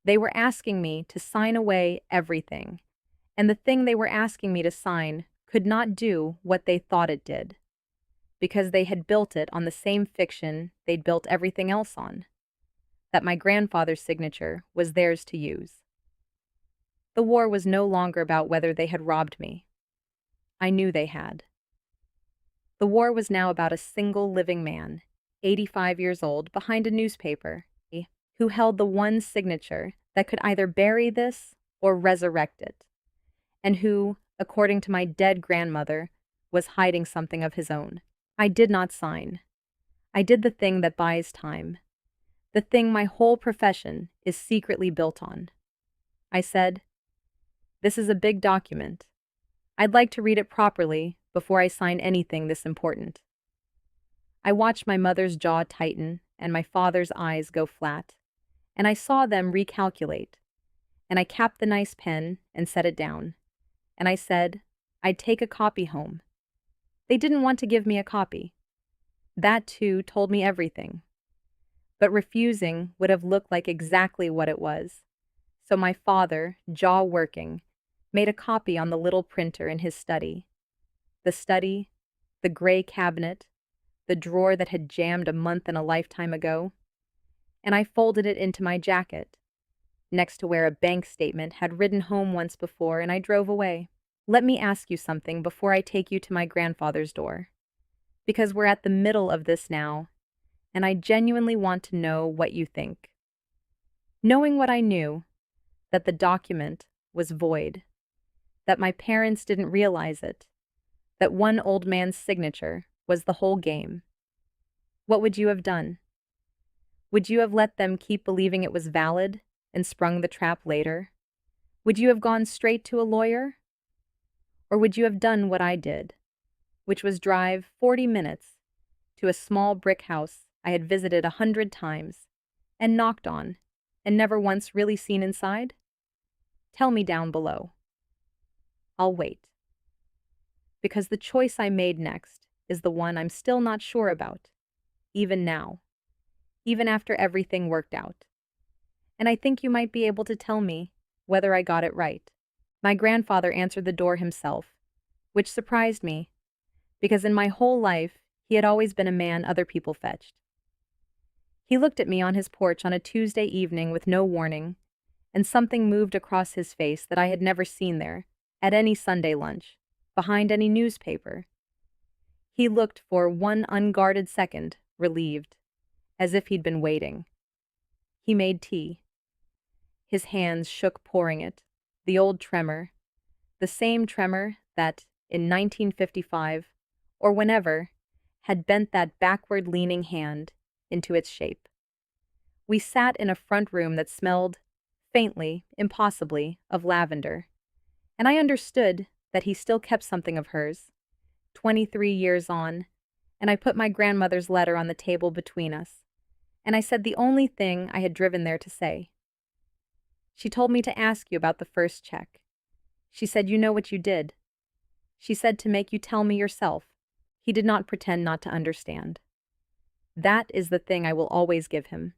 They were asking me to sign away everything, and the thing they were asking me to sign could not do what they thought it did, because they had built it on the same fiction they'd built everything else on, that my grandfather's signature was theirs to use. The war was no longer about whether they had robbed me. I knew they had. The war was now about a single living man, 85 years old, behind a newspaper, who held the one signature that could either bury this or resurrect it, and who, according to my dead grandmother, was hiding something of his own. I did not sign. I did the thing that buys time, the thing my whole profession is secretly built on. I said, "This is a big document. I'd like to read it properly before I sign anything this important." I watched my mother's jaw tighten and my father's eyes go flat, and I saw them recalculate, and I capped the nice pen and set it down, and I said I'd take a copy home. They didn't want to give me a copy. That, too, told me everything. But refusing would have looked like exactly what it was. So my father, jaw working, made a copy on the little printer in his study. The study, the gray cabinet, the drawer that had jammed a month and a lifetime ago. And I folded it into my jacket, next to where a bank statement had ridden home once before, and I drove away. Let me ask you something before I take you to my grandfather's door. Because we're at the middle of this now, and I genuinely want to know what you think. Knowing what I knew, that the document was void, that my parents didn't realize it, that one old man's signature was the whole game, what would you have done? Would you have let them keep believing it was valid and sprung the trap later? Would you have gone straight to a lawyer? Or would you have done what I did, which was drive 40 minutes to a small brick house I had visited 100 times and knocked on and never once really seen inside? Tell me down below. I'll wait. Because the choice I made next is the one I'm still not sure about, even now, even after everything worked out. And I think you might be able to tell me whether I got it right. My grandfather answered the door himself, which surprised me, because in my whole life he had always been a man other people fetched. He looked at me on his porch on a Tuesday evening with no warning, and something moved across his face that I had never seen there, at any Sunday lunch, behind any newspaper. He looked for one unguarded second, relieved, as if he'd been waiting. He made tea. His hands shook pouring it, the old tremor, the same tremor that, in 1955, or whenever, had bent that backward-leaning hand into its shape. We sat in a front room that smelled, faintly, impossibly, of lavender, and I understood that he still kept something of hers, 23 years on, and I put my grandmother's letter on the table between us, and I said the only thing I had driven there to say. She told me to ask you about the first check. She said you know what you did. She said to make you tell me yourself. He did not pretend not to understand. That is the thing I will always give him.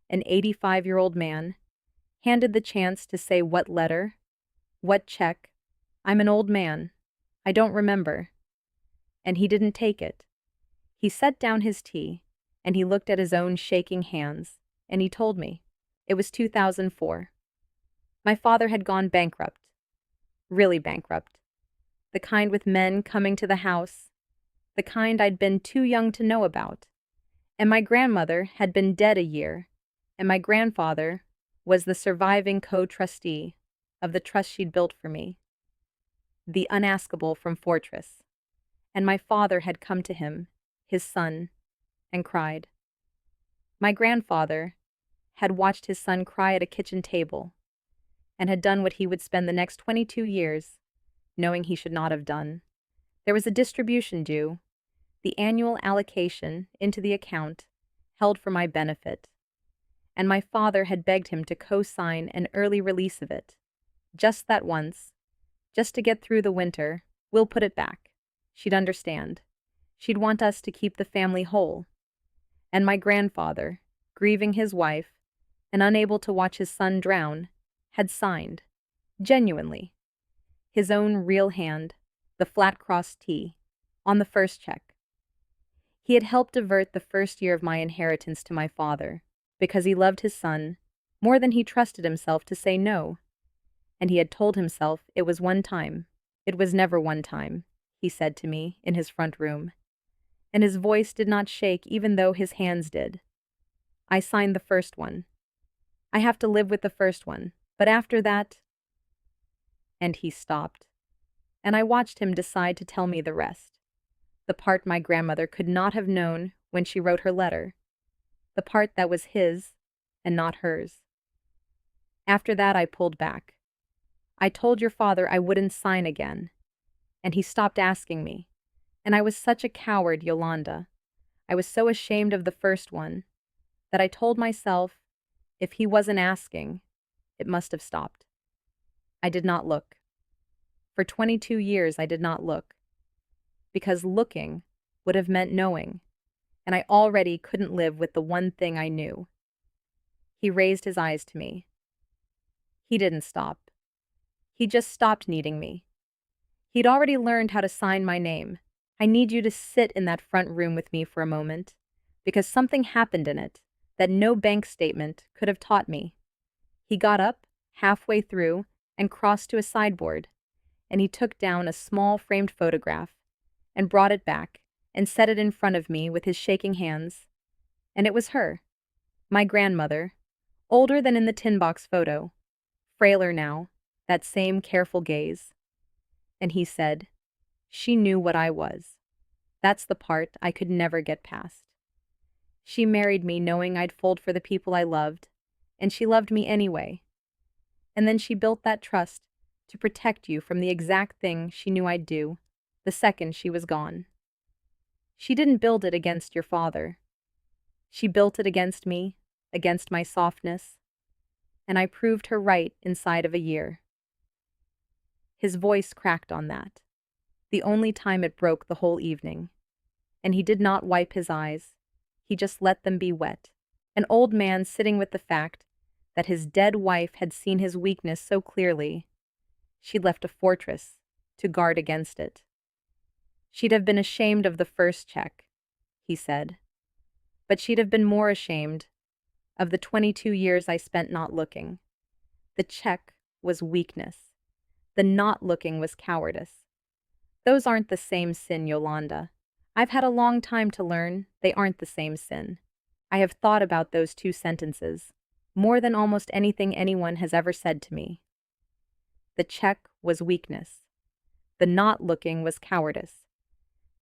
An 85-year-old man, handed the chance to say what letter, what check. I'm an old man. I don't remember. And he didn't take it. He set down his tea, and he looked at his own shaking hands, and he told me. It was 2004. My father had gone bankrupt. Really bankrupt. The kind with men coming to the house. The kind I'd been too young to know about. And my grandmother had been dead a year, and my grandfather was the surviving co-trustee of the trust she'd built for me. The unaskable from Fortress. And my father had come to him, his son, and cried. My grandfather had watched his son cry at a kitchen table, and had done what he would spend the next 22 years, knowing he should not have done. There was a distribution due, the annual allocation into the account held for my benefit, and my father had begged him to co-sign an early release of it. Just that once, just to get through the winter, we'll put it back. She'd understand. She'd want us to keep the family whole. And my grandfather, grieving his wife, and unable to watch his son drown, had signed, genuinely, his own real hand, the flat-cross T, on the first check. He had helped divert the first year of my inheritance to my father, because he loved his son more than he trusted himself to say no. And he had told himself it was one time. It was never one time, he said to me in his front room. And his voice did not shake even though his hands did. I signed the first one. I have to live with the first one, but after that... And he stopped, and I watched him decide to tell me the rest. The part my grandmother could not have known when she wrote her letter. The part that was his and not hers. After that I pulled back. I told your father I wouldn't sign again, and he stopped asking me. And I was such a coward, Yolanda. I was so ashamed of the first one that I told myself if he wasn't asking, it must have stopped. I did not look. For 22 years I did not look. Because looking would have meant knowing, and I already couldn't live with the one thing I knew. He raised his eyes to me. He didn't stop. He just stopped needing me. He'd already learned how to sign my name. I need you to sit in that front room with me for a moment, because something happened in it that no bank statement could have taught me. He got up, halfway through, and crossed to a sideboard, and he took down a small framed photograph and brought it back and set it in front of me with his shaking hands. And it was her, my grandmother, older than in the tin box photo, frailer now, that same careful gaze. And he said, she knew what I was. That's the part I could never get past. She married me knowing I'd fold for the people I loved, and she loved me anyway. And then she built that trust to protect you from the exact thing she knew I'd do the second she was gone. She didn't build it against your father. She built it against me, against my softness, and I proved her right inside of a year. His voice cracked on that, the only time it broke the whole evening. And he did not wipe his eyes. He just let them be wet. An old man sitting with the fact that his dead wife had seen his weakness so clearly, she'd left a fortress to guard against it. She'd have been ashamed of the first check, he said, but she'd have been more ashamed of the 22 years I spent not looking. The check was weakness. The not looking was cowardice. Those aren't the same sin, Yolanda. I've had a long time to learn they aren't the same sin. I have thought about those two sentences more than almost anything anyone has ever said to me. The check was weakness. The not looking was cowardice,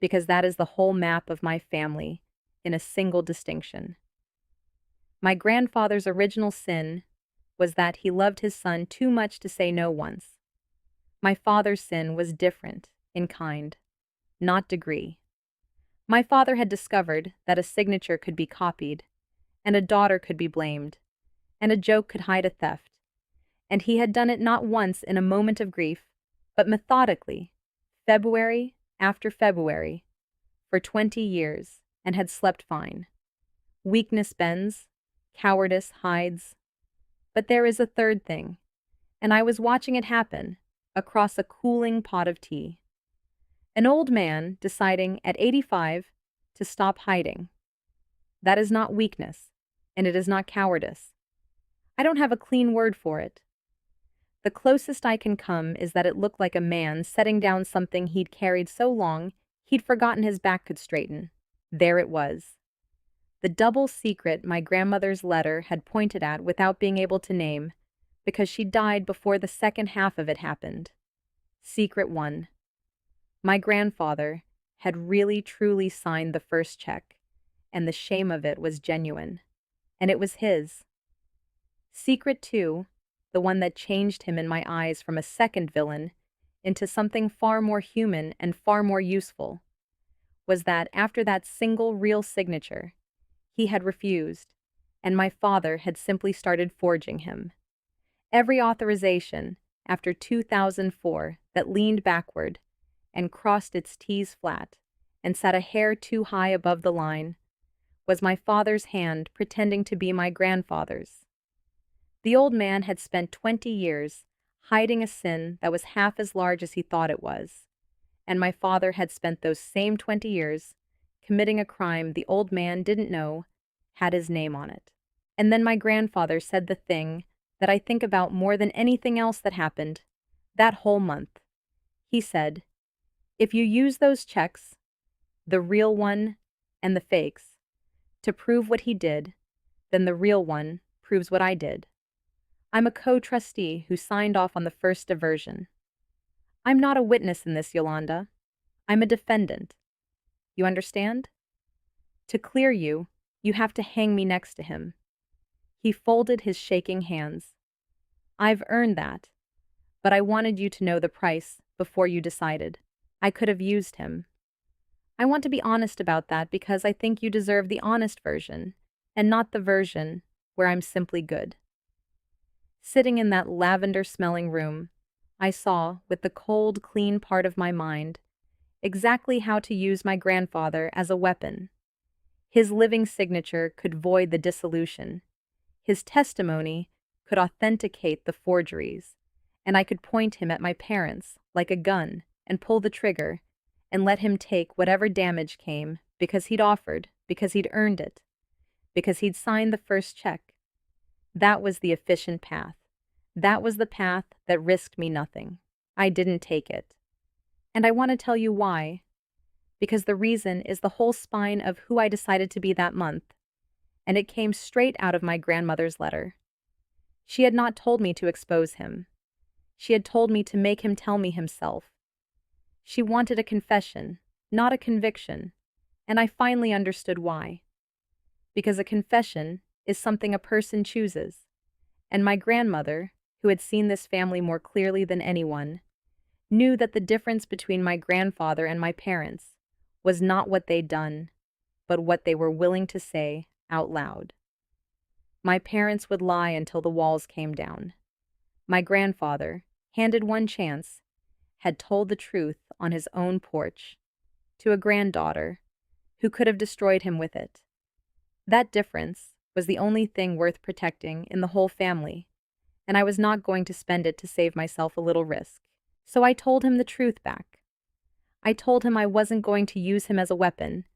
because that is the whole map of my family in a single distinction. My grandfather's original sin was that he loved his son too much to say no once. My father's sin was different in kind, not degree. My father had discovered that a signature could be copied, and a daughter could be blamed, and a joke could hide a theft, and he had done it not once in a moment of grief, but methodically, February after February, for 20 years, and had slept fine. Weakness bends, cowardice hides. But there is a third thing, and I was watching it happen across a cooling pot of tea. An old man deciding at 85 to stop hiding. That is not weakness, and it is not cowardice. I don't have a clean word for it. The closest I can come is that it looked like a man setting down something he'd carried so long he'd forgotten his back could straighten. There it was. The double secret my grandmother's letter had pointed at without being able to name, because she died before the second half of it happened. Secret 1. My grandfather had really truly signed the first check, and the shame of it was genuine. And it was his. Secret 2, the one that changed him in my eyes from a second villain into something far more human and far more useful, was that after that single real signature, he had refused, and my father had simply started forging him. Every authorization after 2004 that leaned backward and crossed its T's flat and sat a hair too high above the line was my father's hand pretending to be my grandfather's. The old man had spent 20 years hiding a sin that was half as large as he thought it was, and my father had spent those same 20 years committing a crime the old man didn't know had his name on it. And then my grandfather said the thing that I think about more than anything else that happened that whole month. He said, if you use those checks, the real one and the fakes, to prove what he did, then the real one proves what I did. I'm a co-trustee who signed off on the first diversion. I'm not a witness in this, Yolanda. I'm a defendant. You understand? To clear you, you have to hang me next to him. He folded his shaking hands. I've earned that, but I wanted you to know the price before you decided. I could have used him. I want to be honest about that because I think you deserve the honest version, and not the version where I'm simply good. Sitting in that lavender-smelling room, I saw, with the cold, clean part of my mind, exactly how to use my grandfather as a weapon. His living signature could void the dissolution. His testimony could authenticate the forgeries, and I could point him at my parents like a gun and pull the trigger and let him take whatever damage came because he'd offered, because he'd earned it, because he'd signed the first check. That was the efficient path. That was the path that risked me nothing. I didn't take it. And I want to tell you why. Because the reason is the whole spine of who I decided to be that month. and it came straight out of my grandmother's letter. She had not told me to expose him. She had told me to make him tell me himself. She wanted a confession, not a conviction, and I finally understood why. Because a confession is something a person chooses, and my grandmother, who had seen this family more clearly than anyone, knew that the difference between my grandfather and my parents was not what they'd done, but what they were willing to say out loud. My parents would lie until the walls came down. My grandfather, handed one chance, had told the truth on his own porch to a granddaughter who could have destroyed him with it. That difference was the only thing worth protecting in the whole family, and I was not going to spend it to save myself a little risk. So I told him the truth back. I told him I wasn't going to use him as a weapon,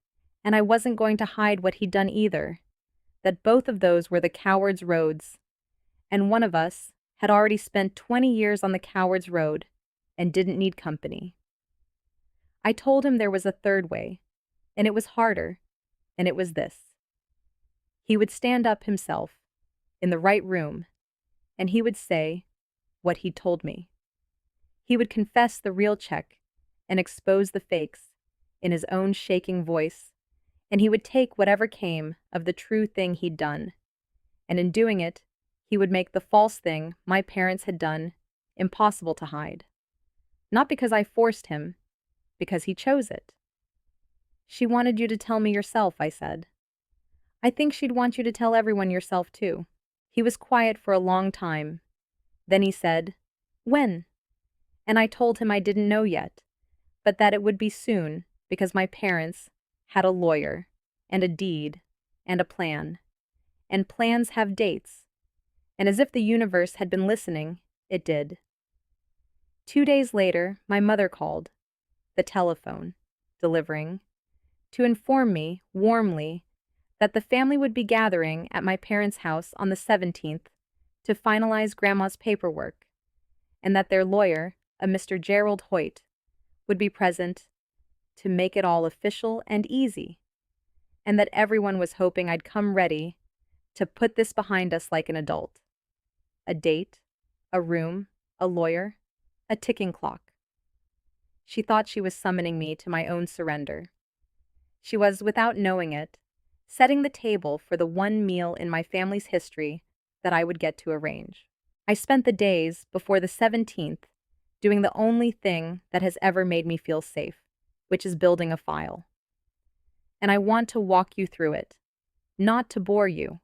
and I wasn't going to hide what he'd done either, that both of those were the coward's roads, and one of us had already spent 20 years on the coward's road and didn't need company. I told him there was a third way, and it was harder, and it was this. He would stand up himself, in the right room, and he would say what he'd told me. He would confess the real check and expose the fakes in his own shaking voice, and he would take whatever came of the true thing he'd done, and in doing it, he would make the false thing my parents had done impossible to hide. Not because I forced him, because he chose it. She wanted you to tell me yourself, I said. I think she'd want you to tell everyone yourself, too. He was quiet for a long time. Then he said, "When?" And I told him I didn't know yet, but that it would be soon because my parents had a lawyer and a deed and a plan. And plans have dates. And as if the universe had been listening, it did. 2 days later, my mother called, the telephone, delivering, to inform me, warmly, that the family would be gathering at my parents' house on the 17th to finalize Grandma's paperwork, and that their lawyer, a Mr. Gerald Hoyt, would be present to make it all official and easy, and that everyone was hoping I'd come ready to put this behind us like an adult. A date, a room, a lawyer, a ticking clock. She thought she was summoning me to my own surrender. She was, without knowing it, setting the table for the one meal in my family's history that I would get to arrange. I spent the days before the 17th doing the only thing that has ever made me feel safe, which is building a file. And I want to walk you through it, not to bore you,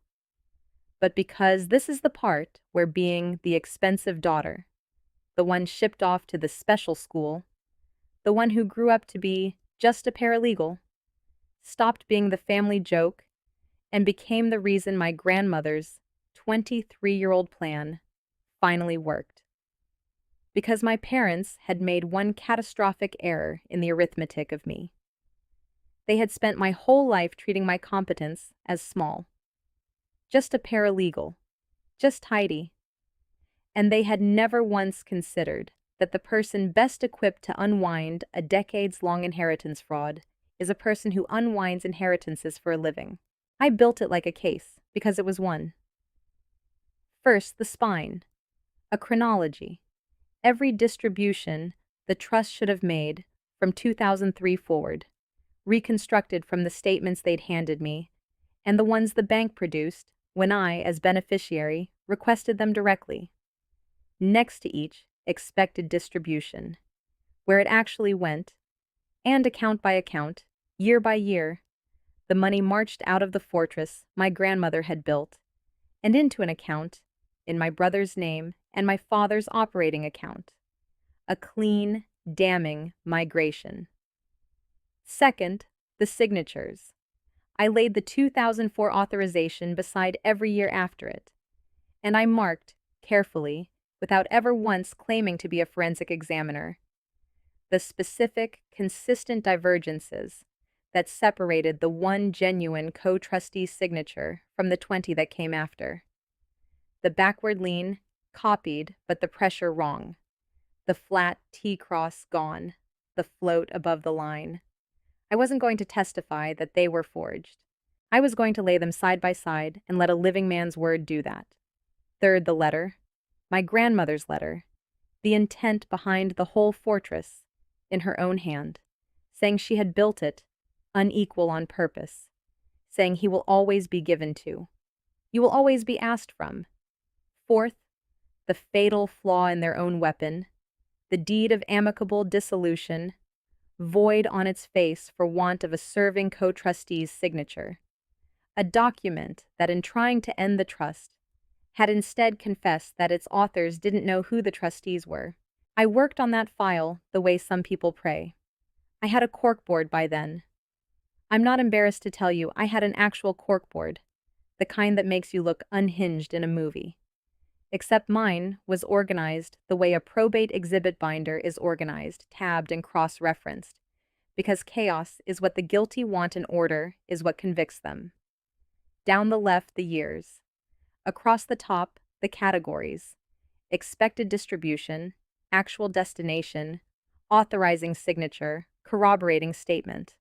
but because this is the part where being the expensive daughter, the one shipped off to the special school, the one who grew up to be just a paralegal, stopped being the family joke and became the reason my grandmother's 23-year-old plan finally worked. Because my parents had made one catastrophic error in the arithmetic of me. They had spent my whole life treating my competence as small. Just a paralegal. Just tidy. And they had never once considered that the person best equipped to unwind a decades-long inheritance fraud is a person who unwinds inheritances for a living. I built it like a case, because it was one. First, the spine. A chronology. Every distribution the trust should have made from 2003 forward, reconstructed from the statements they'd handed me, and the ones the bank produced when I, as beneficiary, requested them directly. Next to each, expected distribution, where it actually went, and account by account, year by year, the money marched out of the fortress my grandmother had built, and into an account, in my brother's name and my father's operating account. A clean, damning migration. Second, the signatures. I laid the 2004 authorization beside every year after it, and I marked, carefully, without ever once claiming to be a forensic examiner, the specific, consistent divergences that separated the one genuine co-trustee's signature from the 20 that came after. The backward lean, copied, but the pressure wrong. The flat T-cross gone, the float above the line. I wasn't going to testify that they were forged, I was going to lay them side by side and let a living man's word do that. Third, the letter. My grandmother's letter. The intent behind the whole fortress, in her own hand, saying she had built it, unequal on purpose, saying he will always be given to. You will always be asked from. Fourth, the fatal flaw in their own weapon, the deed of amicable dissolution, void on its face for want of a serving co-trustee's signature. A document that, in trying to end the trust, had instead confessed that its authors didn't know who the trustees were. I worked on that file the way some people pray. I had a corkboard by then. I'm not embarrassed to tell you I had an actual corkboard, the kind that makes you look unhinged in a movie. Except mine was organized the way a probate exhibit binder is organized, tabbed and cross-referenced, because chaos is what the guilty want and order is what convicts them. Down the left, the years. Across the top, the categories. Expected distribution, actual destination, authorizing signature, corroborating statement.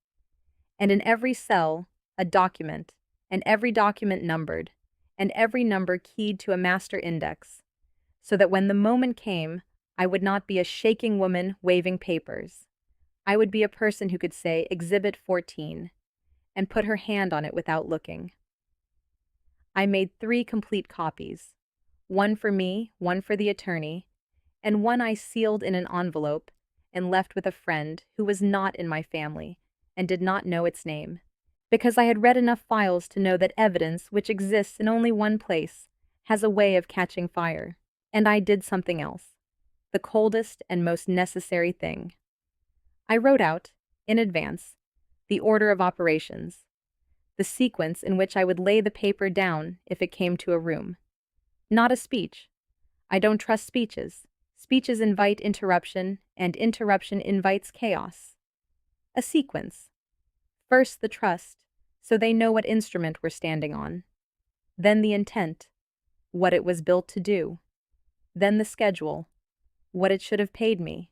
And in every cell, a document, and every document numbered, and every number keyed to a master index, so that when the moment came, I would not be a shaking woman waving papers. I would be a person who could say Exhibit 14 and put her hand on it without looking. I made 3 complete copies, one for me, one for the attorney, and one I sealed in an envelope and left with a friend who was not in my family and did not know its name, because I had read enough files to know that evidence which exists in only one place has a way of catching fire. And I did something else, the coldest and most necessary thing. I wrote out, in advance, the order of operations, the sequence in which I would lay the paper down if it came to a room. Not a speech. I don't trust speeches. Speeches invite interruption, and interruption invites chaos. A sequence. First, the trust, so they know what instrument we're standing on. Then the intent, what it was built to do. Then the schedule, what it should have paid me.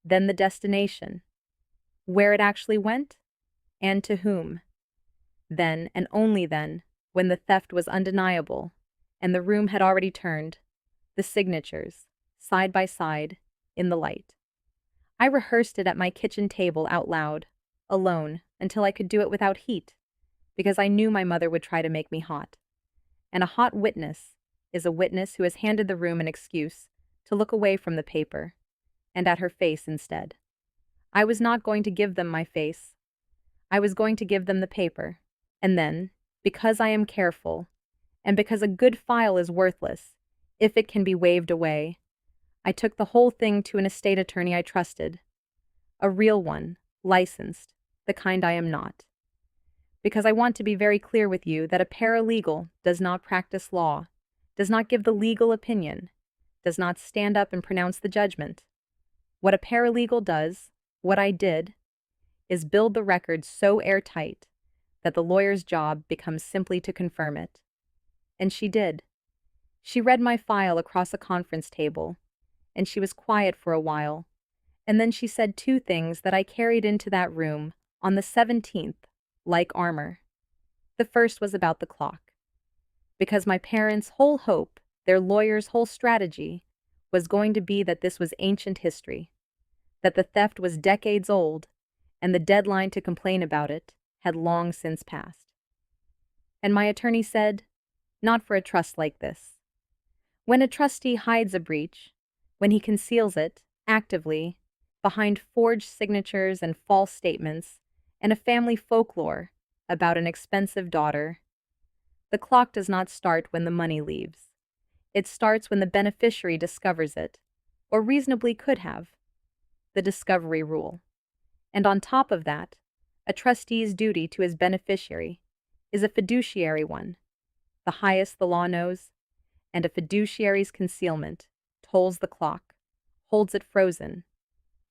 Then the destination, where it actually went, and to whom. Then, and only then, when the theft was undeniable, and the room had already turned, the signatures, side by side, in the light. I rehearsed it at my kitchen table out loud, alone, until I could do it without heat, because I knew my mother would try to make me hot. And a hot witness is a witness who has handed the room an excuse to look away from the paper, and at her face instead. I was not going to give them my face. I was going to give them the paper. And then, because I am careful, and because a good file is worthless if it can be waved away, I took the whole thing to an estate attorney I trusted. A real one, licensed, the kind I am not. Because I want to be very clear with you that a paralegal does not practice law, does not give the legal opinion, does not stand up and pronounce the judgment. What a paralegal does, what I did, is build the record so airtight that the lawyer's job becomes simply to confirm it. And she did. She read my file across a conference table, and she was quiet for a while, and then she said 2 things that I carried into that room on the 17th, like armor. The first was about the clock. Because my parents' whole hope, their lawyer's whole strategy, was going to be that this was ancient history, that the theft was decades old, and the deadline to complain about it had long since passed. And my attorney said, not for a trust like this. When a trustee hides a breach, when he conceals it, actively, behind forged signatures and false statements, and a family folklore about an expensive daughter, the clock does not start when the money leaves. It starts when the beneficiary discovers it, or reasonably could have. The discovery rule. And on top of that, a trustee's duty to his beneficiary is a fiduciary one, the highest the law knows, and a fiduciary's concealment tolls the clock, holds it frozen,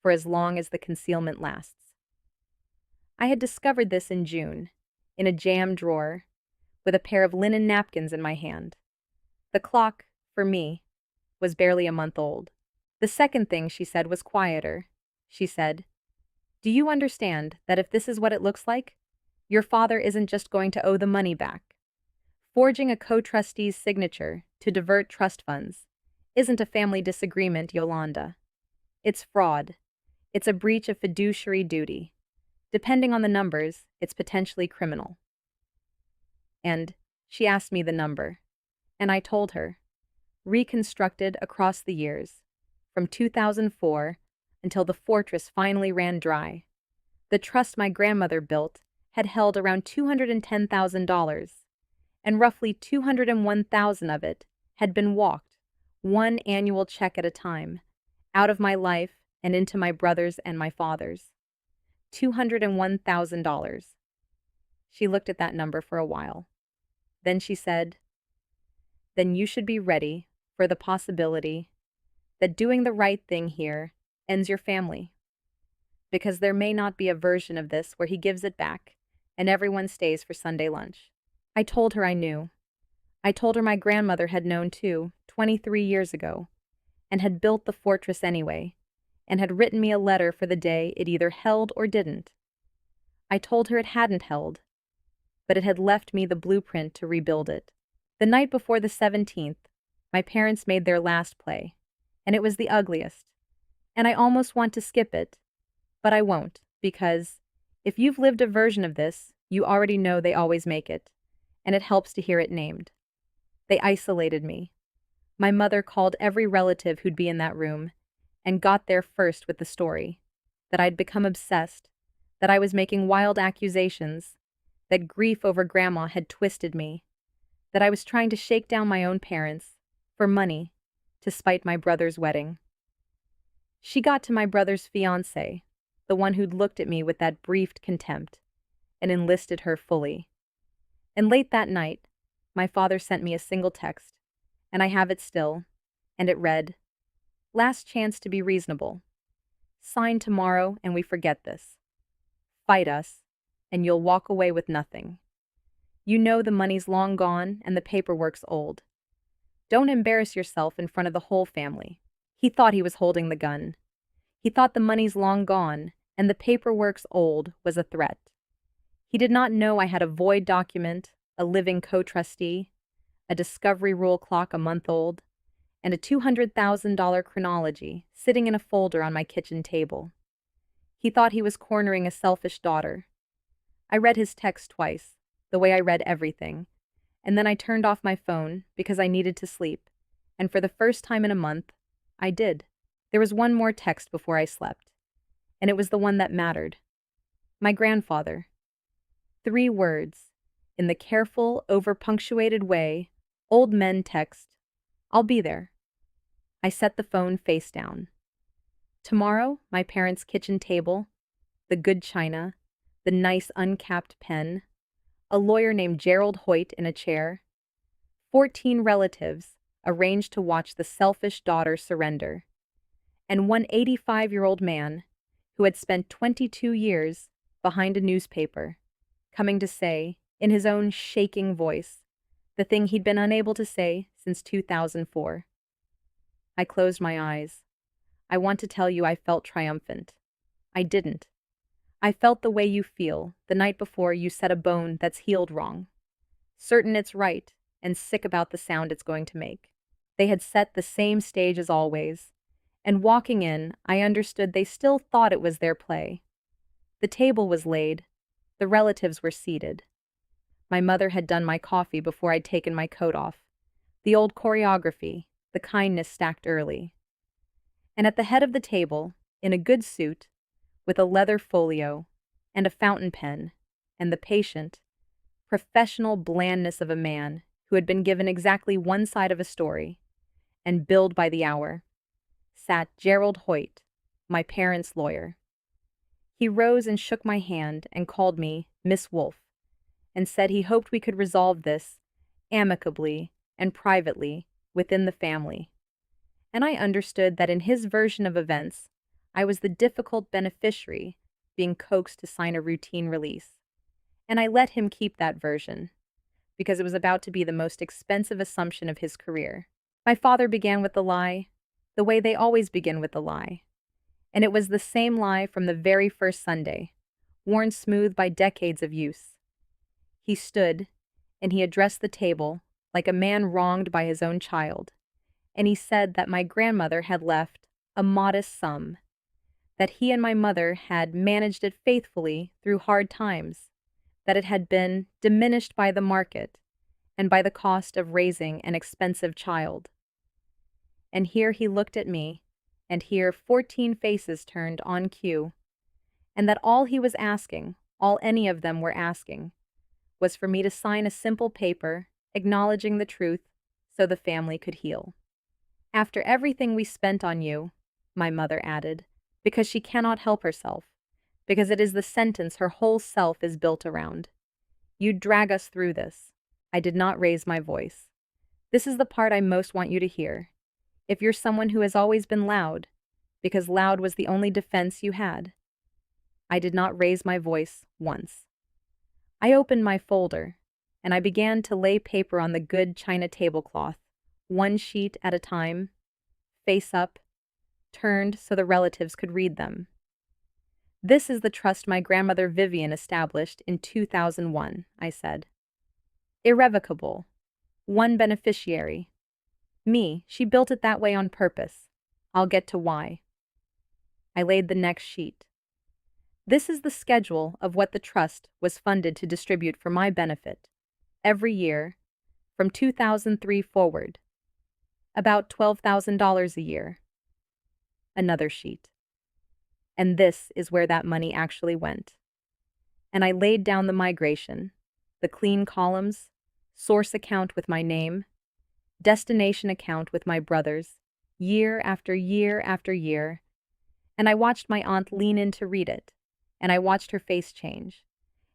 for as long as the concealment lasts. I had discovered this in June, in a jam drawer, with a pair of linen napkins in my hand. The clock, for me, was barely a month old. The second thing she said was quieter. She said, "Do you understand that if this is what it looks like, Your father isn't just going to owe the money back. Forging a co-trustee's signature to divert trust funds isn't a family disagreement, Yolanda. It's fraud. It's a breach of fiduciary duty. Depending on the numbers, it's potentially criminal. And she asked me the number, and I told her. Reconstructed across the years, from 2004 until the fortress finally ran dry. The trust my grandmother built had held around $210,000, and roughly $201,000 of it had been walked, one annual check at a time, out of my life and into my brother's and my father's. $201,000. She looked at that number for a while. Then she said, "Then you should be ready for the possibility that doing the right thing here ends your family. Because there may not be a version of this where he gives it back and everyone stays for Sunday lunch." I told her I knew. I told her my grandmother had known too, 23 years ago, and had built the fortress anyway, and had written me a letter for the day it either held or didn't. I told her it hadn't held, but it had left me the blueprint to rebuild it. The night before the 17th, my parents made their last play, and it was the ugliest. And I almost want to skip it, but I won't, because if you've lived a version of this, you already know they always make it, and it helps to hear it named. They isolated me. My mother called every relative who'd be in that room, and got there first with the story, that I'd become obsessed, that I was making wild accusations, that grief over grandma had twisted me, that I was trying to shake down my own parents, for money, to spite my brother's wedding. She got to my brother's fiancé, the one who'd looked at me with that brief contempt, and enlisted her fully. And late that night, my father sent me a single text, and I have it still, and it read, "Last chance to be reasonable. Sign tomorrow and we forget this. Fight us, and you'll walk away with nothing. You know the money's long gone and the paperwork's old. Don't embarrass yourself in front of the whole family." He thought he was holding the gun. He thought the money's long gone and the paperwork's old was a threat. He did not know I had a void document, a living co-trustee, a discovery rule clock a month old, and a $200,000 chronology sitting in a folder on my kitchen table. He thought he was cornering a selfish daughter. I read his text twice, the way I read everything, and then I turned off my phone because I needed to sleep, and for the first time in a month, I did. There was one more text before I slept, and it was the one that mattered. My grandfather. 3 words, in the careful, over-punctuated way old men text, "I'll be there." I set the phone face down. Tomorrow, my parents' kitchen table, the good china, the nice uncapped pen, a lawyer named Gerald Hoyt in a chair, 14 relatives arranged to watch the selfish daughter surrender, and one 85-year-old man who had spent 22 years behind a newspaper, coming to say, in his own shaking voice, the thing he'd been unable to say since 2004. I closed my eyes. I want to tell you I felt triumphant. I didn't. I felt the way you feel the night before you set a bone that's healed wrong, certain it's right and sick about the sound it's going to make. They had set the same stage as always, and walking in, I understood they still thought it was their play. The table was laid. The relatives were seated. My mother had done my coffee before I'd taken my coat off. The old choreography, the kindness stacked early. And at the head of the table, in a good suit, with a leather folio and a fountain pen, and the patient, professional blandness of a man who had been given exactly one side of a story, and billed by the hour, sat Gerald Hoyt, my parents' lawyer. He rose and shook my hand and called me Miss Wolfe, and said he hoped we could resolve this amicably and privately within the family. And I understood that in his version of events, I was the difficult beneficiary being coaxed to sign a routine release. And I let him keep that version, because it was about to be the most expensive assumption of his career. My father began with the lie, the way they always begin with the lie. And it was the same lie from the very first Sunday, worn smooth by decades of use. He stood, and he addressed the table like a man wronged by his own child, and he said that my grandmother had left a modest sum, that he and my mother had managed it faithfully through hard times, that it had been diminished by the market and by the cost of raising an expensive child. And here he looked at me, and here 14 faces turned on cue, and that all he was asking, all any of them were asking, was for me to sign a simple paper acknowledging the truth so the family could heal. After everything we spent on you, my mother added, because she cannot help herself, because it is the sentence her whole self is built around. You drag us through this. I did not raise my voice. This is the part I most want you to hear. If you're someone who has always been loud, because loud was the only defense you had. I did not raise my voice once. I opened my folder, and I began to lay paper on the good china tablecloth, one sheet at a time, face up, turned so the relatives could read them. This is the trust my grandmother Vivian established in 2001, I said. Irrevocable. One beneficiary. Me, she built it that way on purpose. I'll get to why. I laid the next sheet. This is the schedule of what the trust was funded to distribute for my benefit, every year, from 2003 forward. About $12,000 a year. Another sheet. And this is where that money actually went. And I laid down the migration, the clean columns, source account with my name, destination account with my brother's, year after year after year, and I watched my aunt lean in to read it, and I watched her face change,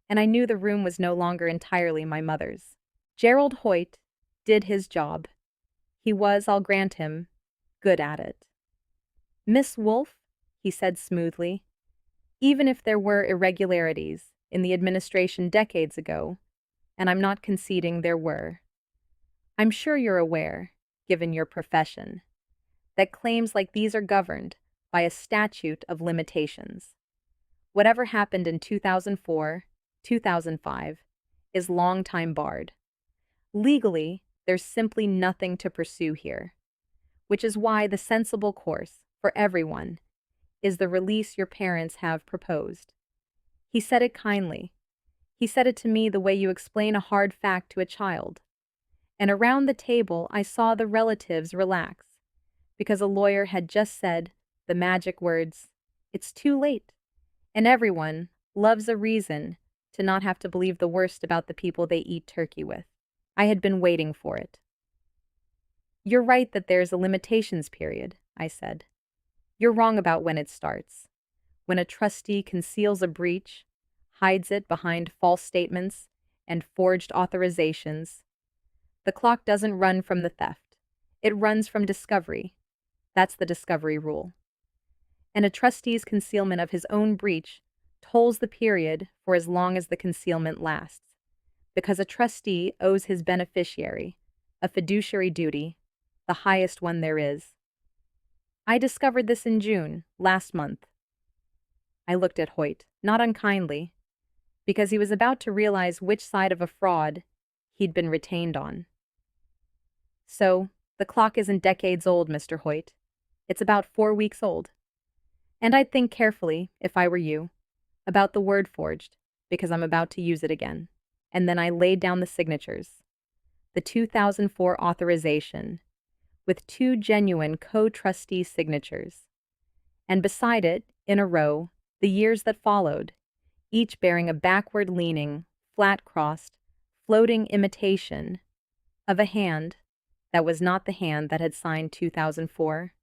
and I knew the room was no longer entirely my mother's. Gerald Hoyt did his job. He was, I'll grant him, good at it. Miss Wolfe, he said smoothly, even if there were irregularities in the administration decades ago, and I'm not conceding there were, I'm sure you're aware, given your profession, that claims like these are governed by a statute of limitations. Whatever happened in 2004, 2005, is long time barred. Legally, there's simply nothing to pursue here, which is why the sensible course for everyone is the release your parents have proposed. He said it kindly. He said it to me the way you explain a hard fact to a child. And around the table, I saw the relatives relax, because a lawyer had just said the magic words, "It's too late." And everyone loves a reason to not have to believe the worst about the people they eat turkey with. I had been waiting for it. You're right that there's a limitations period, I said. You're wrong about when it starts. When a trustee conceals a breach, hides it behind false statements and forged authorizations, the clock doesn't run from the theft. It runs from discovery. That's the discovery rule. And a trustee's concealment of his own breach tolls the period for as long as the concealment lasts, because a trustee owes his beneficiary a fiduciary duty, the highest one there is. I discovered this in June, last month. I looked at Hoyt, not unkindly, because he was about to realize which side of a fraud he'd been retained on. So, the clock isn't decades old, Mr. Hoyt. It's about 4 weeks old. And I'd think carefully, if I were you, about the word forged, because I'm about to use it again. And then I laid down the signatures. The 2004 authorization, with 2 genuine co-trustee signatures. And beside it, in a row, the years that followed, each bearing a backward-leaning, flat-crossed, floating imitation of a hand that was not the hand that had signed 2004.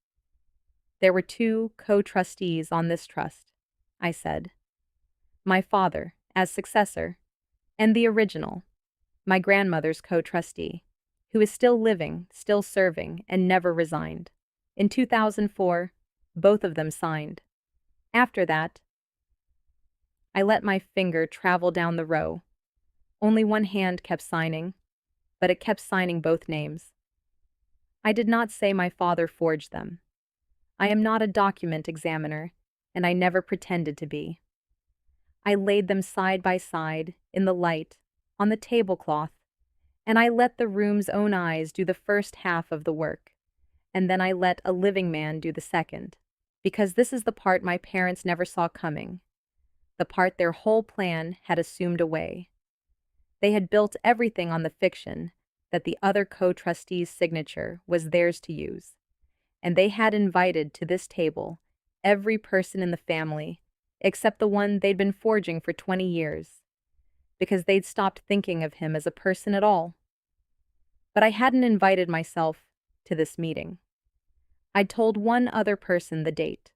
There were 2 co-trustees on this trust, I said. My father, as successor, and the original, my grandmother's co-trustee, who is still living, still serving, and never resigned. In 2004, both of them signed. After that, I let my finger travel down the row. Only one hand kept signing, but it kept signing both names. I did not say my father forged them. I am not a document examiner, and I never pretended to be. I laid them side by side, in the light, on the tablecloth, and I let the room's own eyes do the first half of the work, and then I let a living man do the second. Because this is the part my parents never saw coming, the part their whole plan had assumed away. They had built everything on the fiction that the other co-trustee's signature was theirs to use, and they had invited to this table every person in the family except the one they'd been forging for 20 years, because they'd stopped thinking of him as a person at all. But I hadn't invited myself to this meeting. I'd told one other person the date.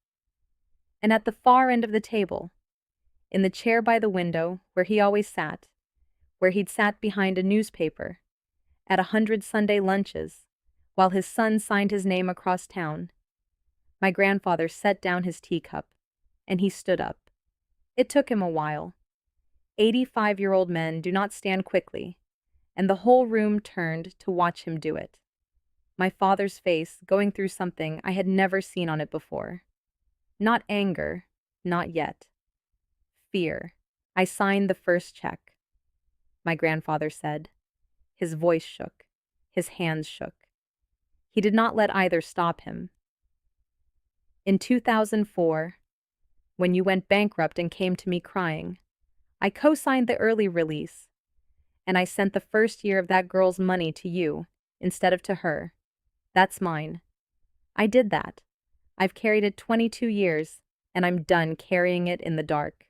And at the far end of the table, in the chair by the window where he always sat, where he'd sat behind a newspaper, at 100 Sunday lunches, while his son signed his name across town, my grandfather set down his teacup, and he stood up. It took him a while. 85-year-old men do not stand quickly, and the whole room turned to watch him do it. My father's face going through something I had never seen on it before. Not anger, not yet. Fear. I signed the first check, my grandfather said. His voice shook. His hands shook. He did not let either stop him. In 2004, when you went bankrupt and came to me crying, I co-signed the early release, and I sent the first year of that girl's money to you instead of to her. That's mine. I did that. I've carried it 22 years, and I'm done carrying it in the dark.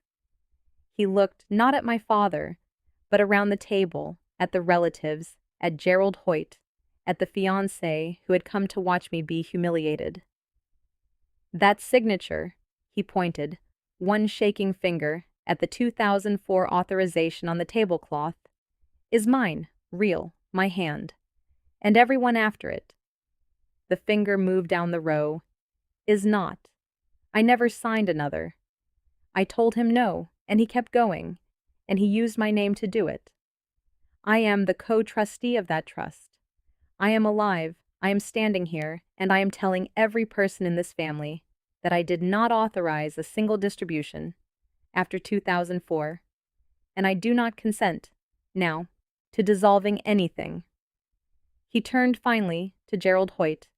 He looked not at my father, but around the table, at the relatives, at Gerald Hoyt, at the fiancé who had come to watch me be humiliated. That signature, he pointed, one shaking finger, at the 2004 authorization on the tablecloth, is mine, real, my hand. And everyone after it. The finger moved down the row, is not. I never signed another. I told him no, and he kept going, and he used my name to do it. I am the co-trustee of that trust. I am alive, I am standing here, and I am telling every person in this family that I did not authorize a single distribution after 2004, and I do not consent, now, to dissolving anything. He turned finally to Gerald Hoyt,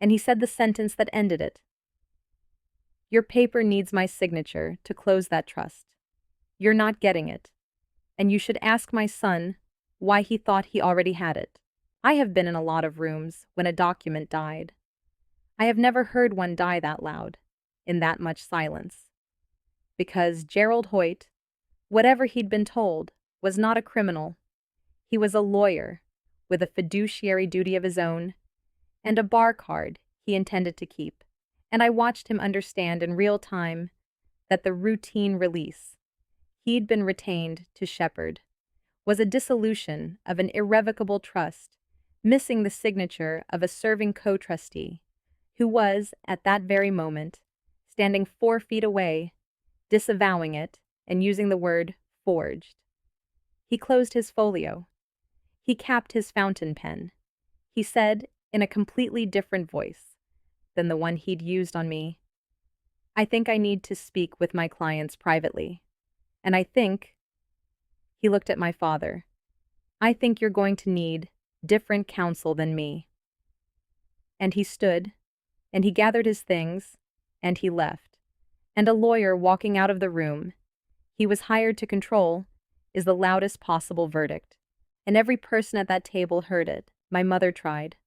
and he said the sentence that ended it. Your paper needs my signature to close that trust. You're not getting it, and you should ask my son why he thought he already had it. I have been in a lot of rooms when a document died. I have never heard one die that loud, in that much silence. Because Gerald Hoyt, whatever he'd been told, was not a criminal. He was a lawyer, with a fiduciary duty of his own, and a bar card he intended to keep, and I watched him understand in real time that the routine release he'd been retained to shepherd was a dissolution of an irrevocable trust, missing the signature of a serving co-trustee, who was, at that very moment, standing 4 feet away, disavowing it and using the word forged. He closed his folio. He capped his fountain pen. He said, in a completely different voice than the one he'd used on me, I think I need to speak with my clients privately. And I think, he looked at my father, I think you're going to need different counsel than me. And he stood, and he gathered his things, and he left. And a lawyer walking out of the room he was hired to control is the loudest possible verdict. And every person at that table heard it. My mother tried.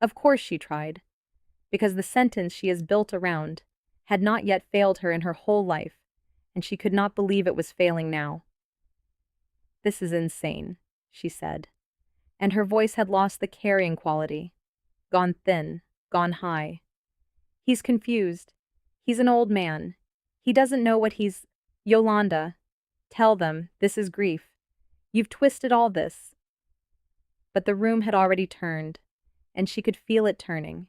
Of course she tried, because the sentence she is built around had not yet failed her in her whole life, and she could not believe it was failing now. This is insane, she said, and her voice had lost the carrying quality, gone thin, gone high. He's confused. He's an old man. He doesn't know what he's... Yolanda, tell them, this is grief. You've twisted all this. But the room had already turned, and she could feel it turning.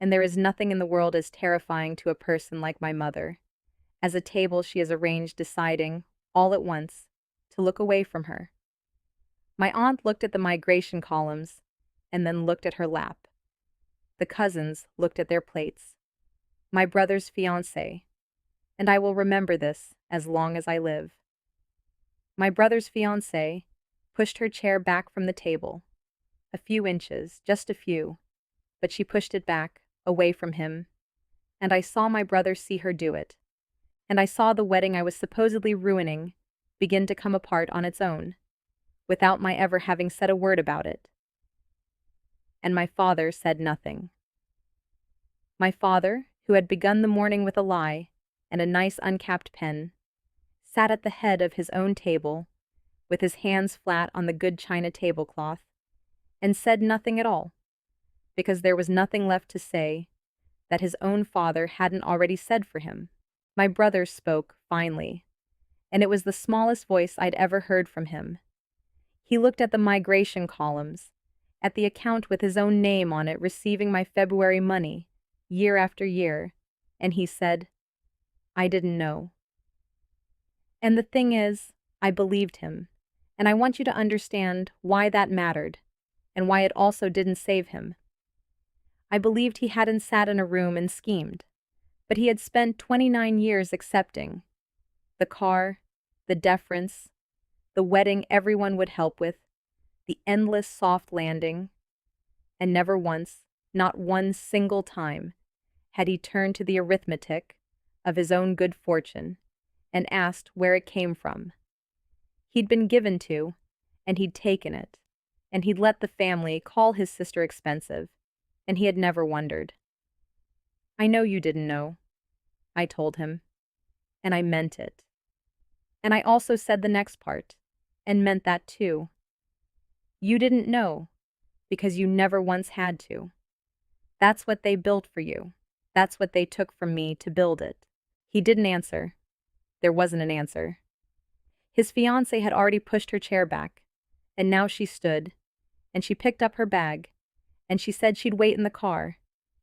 And there is nothing in the world as terrifying to a person like my mother, as a table she has arranged deciding, all at once, to look away from her. My aunt looked at the migration columns, and then looked at her lap. The cousins looked at their plates. My brother's fiancé, and I will remember this as long as I live. My brother's fiancé, pushed her chair back from the table. A few inches, just a few, but she pushed it back, away from him. And I saw my brother see her do it. And I saw the wedding I was supposedly ruining begin to come apart on its own, without my ever having said a word about it. And my father said nothing. My father, who had begun the morning with a lie and a nice uncapped pen, sat at the head of his own table, with his hands flat on the good china tablecloth, and said nothing at all, because there was nothing left to say that his own father hadn't already said for him. My brother spoke, finally, and it was the smallest voice I'd ever heard from him. He looked at the migration columns, at the account with his own name on it receiving my February money, year after year, and he said, "I didn't know." And the thing is, I believed him, and I want you to understand why that mattered, and why it also didn't save him. I believed he hadn't sat in a room and schemed, but he had spent 29 years accepting the car, the deference, the wedding everyone would help with, the endless soft landing, and never once, not one single time, had he turned to the arithmetic of his own good fortune and asked where it came from. He'd been given to, and he'd taken it, and he'd let the family call his sister expensive, and he had never wondered. "I know you didn't know," I told him, and I meant it. And I also said the next part, and meant that too. You didn't know, because you never once had to. That's what they built for you. That's what they took from me to build it. He didn't answer. There wasn't an answer. His fiancée had already pushed her chair back, and now she stood, and she picked up her bag, and she said she'd wait in the car,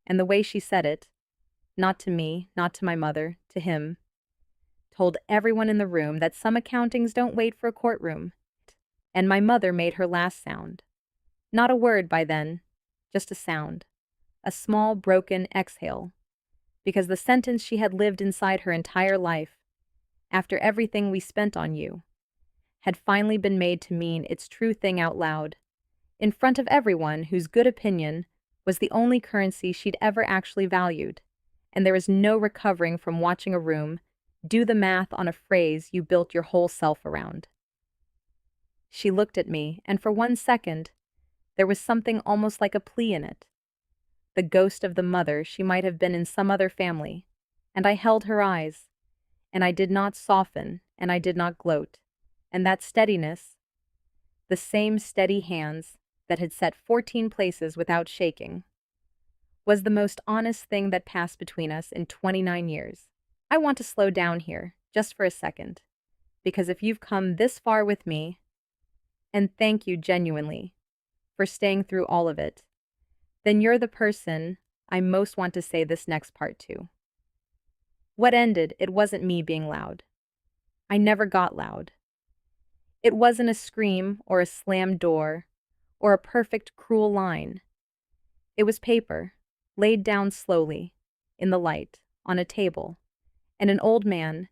and the way she said it, not to me, not to my mother, to him, told everyone in the room that some accountings don't wait for a courtroom. And my mother made her last sound. Not a word by then, just a sound. A small, broken exhale. Because the sentence she had lived inside her entire life, after everything we spent on you, had finally been made to mean its true thing out loud, in front of everyone whose good opinion was the only currency she'd ever actually valued, and there is no recovering from watching a room do the math on a phrase you built your whole self around. She looked at me, and for 1 second, there was something almost like a plea in it. The ghost of the mother she might have been in some other family, and I held her eyes, and I did not soften, and I did not gloat, and that steadiness, the same steady hands that had set 14 places without shaking, was the most honest thing that passed between us in 29 years. I want to slow down here, just for a second, because if you've come this far with me, and thank you genuinely for staying through all of it, then you're the person I most want to say this next part to. What ended, it wasn't me being loud. I never got loud. It wasn't a scream or a slammed door or a perfect cruel line. It was paper, laid down slowly, in the light, on a table, and an old man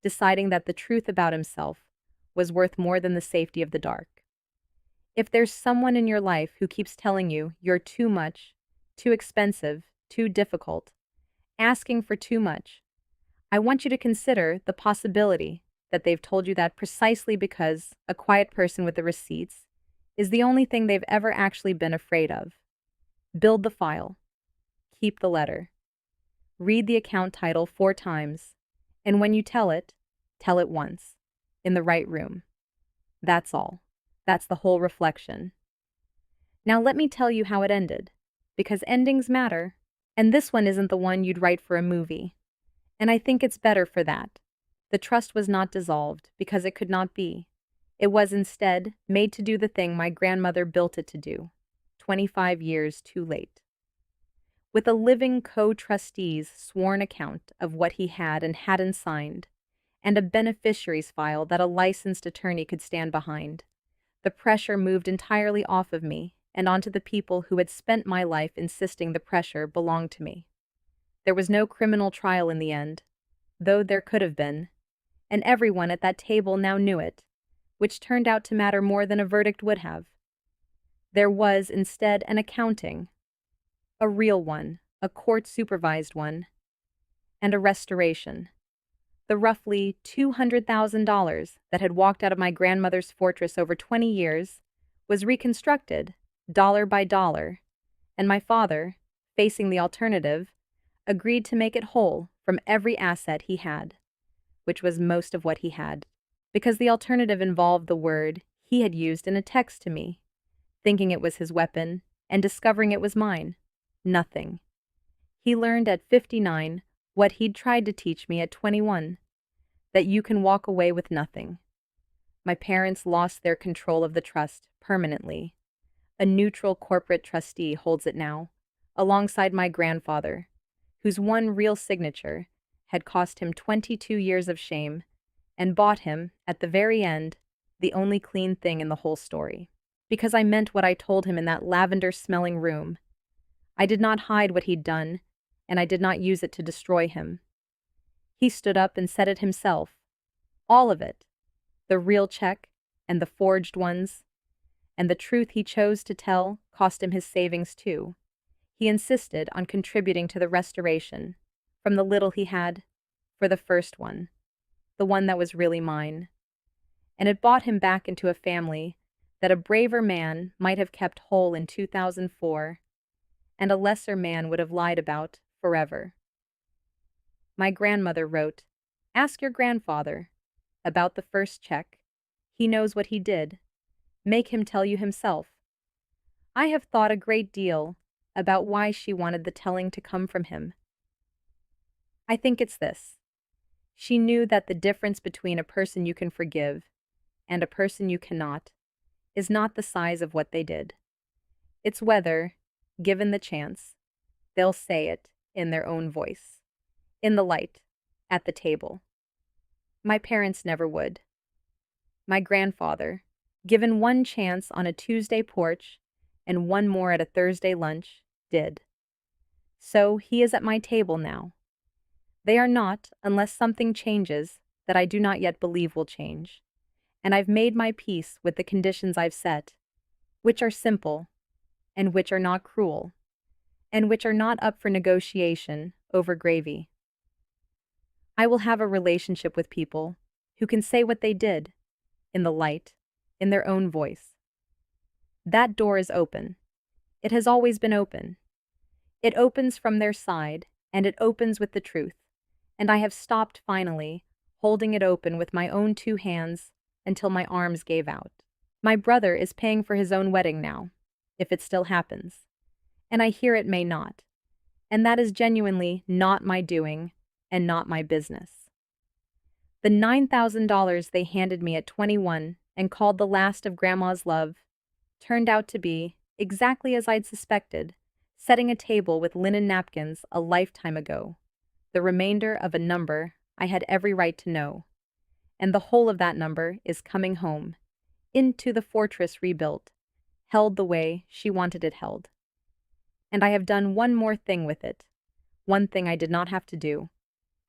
deciding that the truth about himself was worth more than the safety of the dark. If there's someone in your life who keeps telling you you're too much, too expensive, too difficult, asking for too much, I want you to consider the possibility that they've told you that precisely because a quiet person with the receipts is the only thing they've ever actually been afraid of. Build the file. Keep the letter. Read the account title 4 times, and when you tell it once, in the right room. That's all. That's the whole reflection. Now let me tell you how it ended, because endings matter, and this one isn't the one you'd write for a movie. And I think it's better for that. The trust was not dissolved, because it could not be. It was instead made to do the thing my grandmother built it to do, 25 years too late. With a living co-trustee's sworn account of what he had and hadn't signed, and a beneficiaries file that a licensed attorney could stand behind, the pressure moved entirely off of me and onto the people who had spent my life insisting the pressure belonged to me. There was no criminal trial in the end, though there could have been, and everyone at that table now knew it, which turned out to matter more than a verdict would have. There was, instead, an accounting, a real one, a court-supervised one, and a restoration. The roughly $200,000 that had walked out of my grandmother's fortress over 20 years was reconstructed, dollar by dollar, and my father, facing the alternative, agreed to make it whole from every asset he had, which was most of what he had, because the alternative involved the word he had used in a text to me, thinking it was his weapon and discovering it was mine. Nothing. He learned at 59 what he'd tried to teach me at 21, that you can walk away with nothing. My parents lost their control of the trust permanently. A neutral corporate trustee holds it now, alongside my grandfather, whose one real signature had cost him 22 years of shame and bought him, at the very end, the only clean thing in the whole story. Because I meant what I told him in that lavender-smelling room. I did not hide what he'd done, and I did not use it to destroy him. He stood up and said it himself. All of it. The real check and the forged ones. And the truth he chose to tell cost him his savings too. He insisted on contributing to the restoration, from the little he had, for the first one, the one that was really mine. And it bought him back into a family that a braver man might have kept whole in 2004, and a lesser man would have lied about forever. My grandmother wrote, "Ask your grandfather about the first check. He knows what he did. Make him tell you himself." I have thought a great deal about why she wanted the telling to come from him. I think it's this. She knew that the difference between a person you can forgive and a person you cannot is not the size of what they did. It's whether, given the chance, they'll say it in their own voice, in the light, at the table. My parents never would. My grandfather, given one chance on a Tuesday porch and one more at a Thursday lunch, did. So he is at my table now. They are not, unless something changes that I do not yet believe will change. And I've made my peace with the conditions I've set, which are simple, and which are not cruel, and which are not up for negotiation over gravy. I will have a relationship with people who can say what they did, in the light, in their own voice. That door is open. It has always been open. It opens from their side, and it opens with the truth, and I have stopped finally, holding it open with my own two hands until my arms gave out. My brother is paying for his own wedding now, if it still happens, and I hear it may not, and that is genuinely not my doing and not my business. The $9,000 they handed me at 21 and called the last of Grandma's love turned out to be, exactly as I'd suspected, setting a table with linen napkins a lifetime ago, the remainder of a number I had every right to know. And the whole of that number is coming home, into the fortress rebuilt, held the way she wanted it held. And I have done one more thing with it, one thing I did not have to do,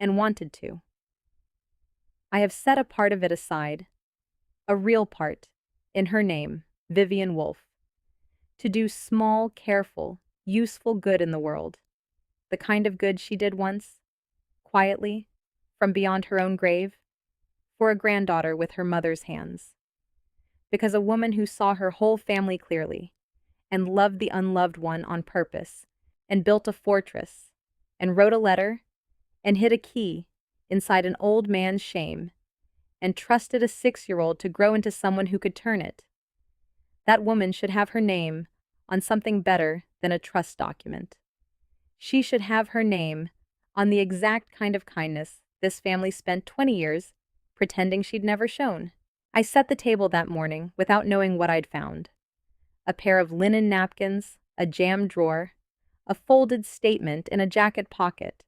and wanted to. I have set a part of it aside, a real part, in her name, Vivian Wolfe, to do small, careful, useful good in the world, the kind of good she did once, quietly, from beyond her own grave, for a granddaughter with her mother's hands. Because a woman who saw her whole family clearly, and loved the unloved one on purpose, and built a fortress, and wrote a letter, and hid a key inside an old man's shame, and trusted a 6-year-old to grow into someone who could turn it. That woman should have her name on something better than a trust document. She should have her name on the exact kind of kindness this family spent 20 years pretending she'd never shown. I set the table that morning without knowing what I'd found. A pair of linen napkins, a jammed drawer, a folded statement in a jacket pocket,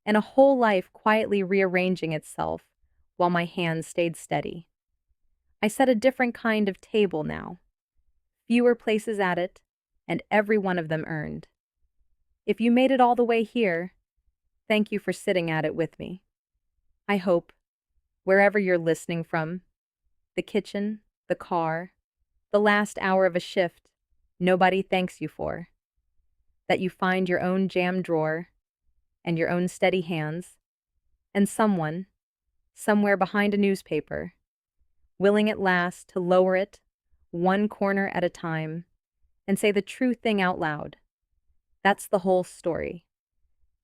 and a whole life quietly rearranging itself while my hands stayed steady. I set a different kind of table now. Fewer places at it, and every one of them earned. If you made it all the way here, thank you for sitting at it with me. I hope, wherever you're listening from, The kitchen, the car, the last hour of a shift nobody thanks you for. That you find your own jam drawer and your own steady hands, and someone, somewhere behind a newspaper, willing at last to lower it, one corner at a time, and say the true thing out loud. That's the whole story.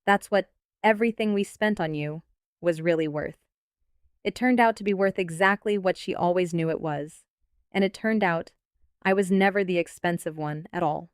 That's what everything we spent on you was really worth. It turned out to be worth exactly what she always knew it was. And it turned out I was never the expensive one at all.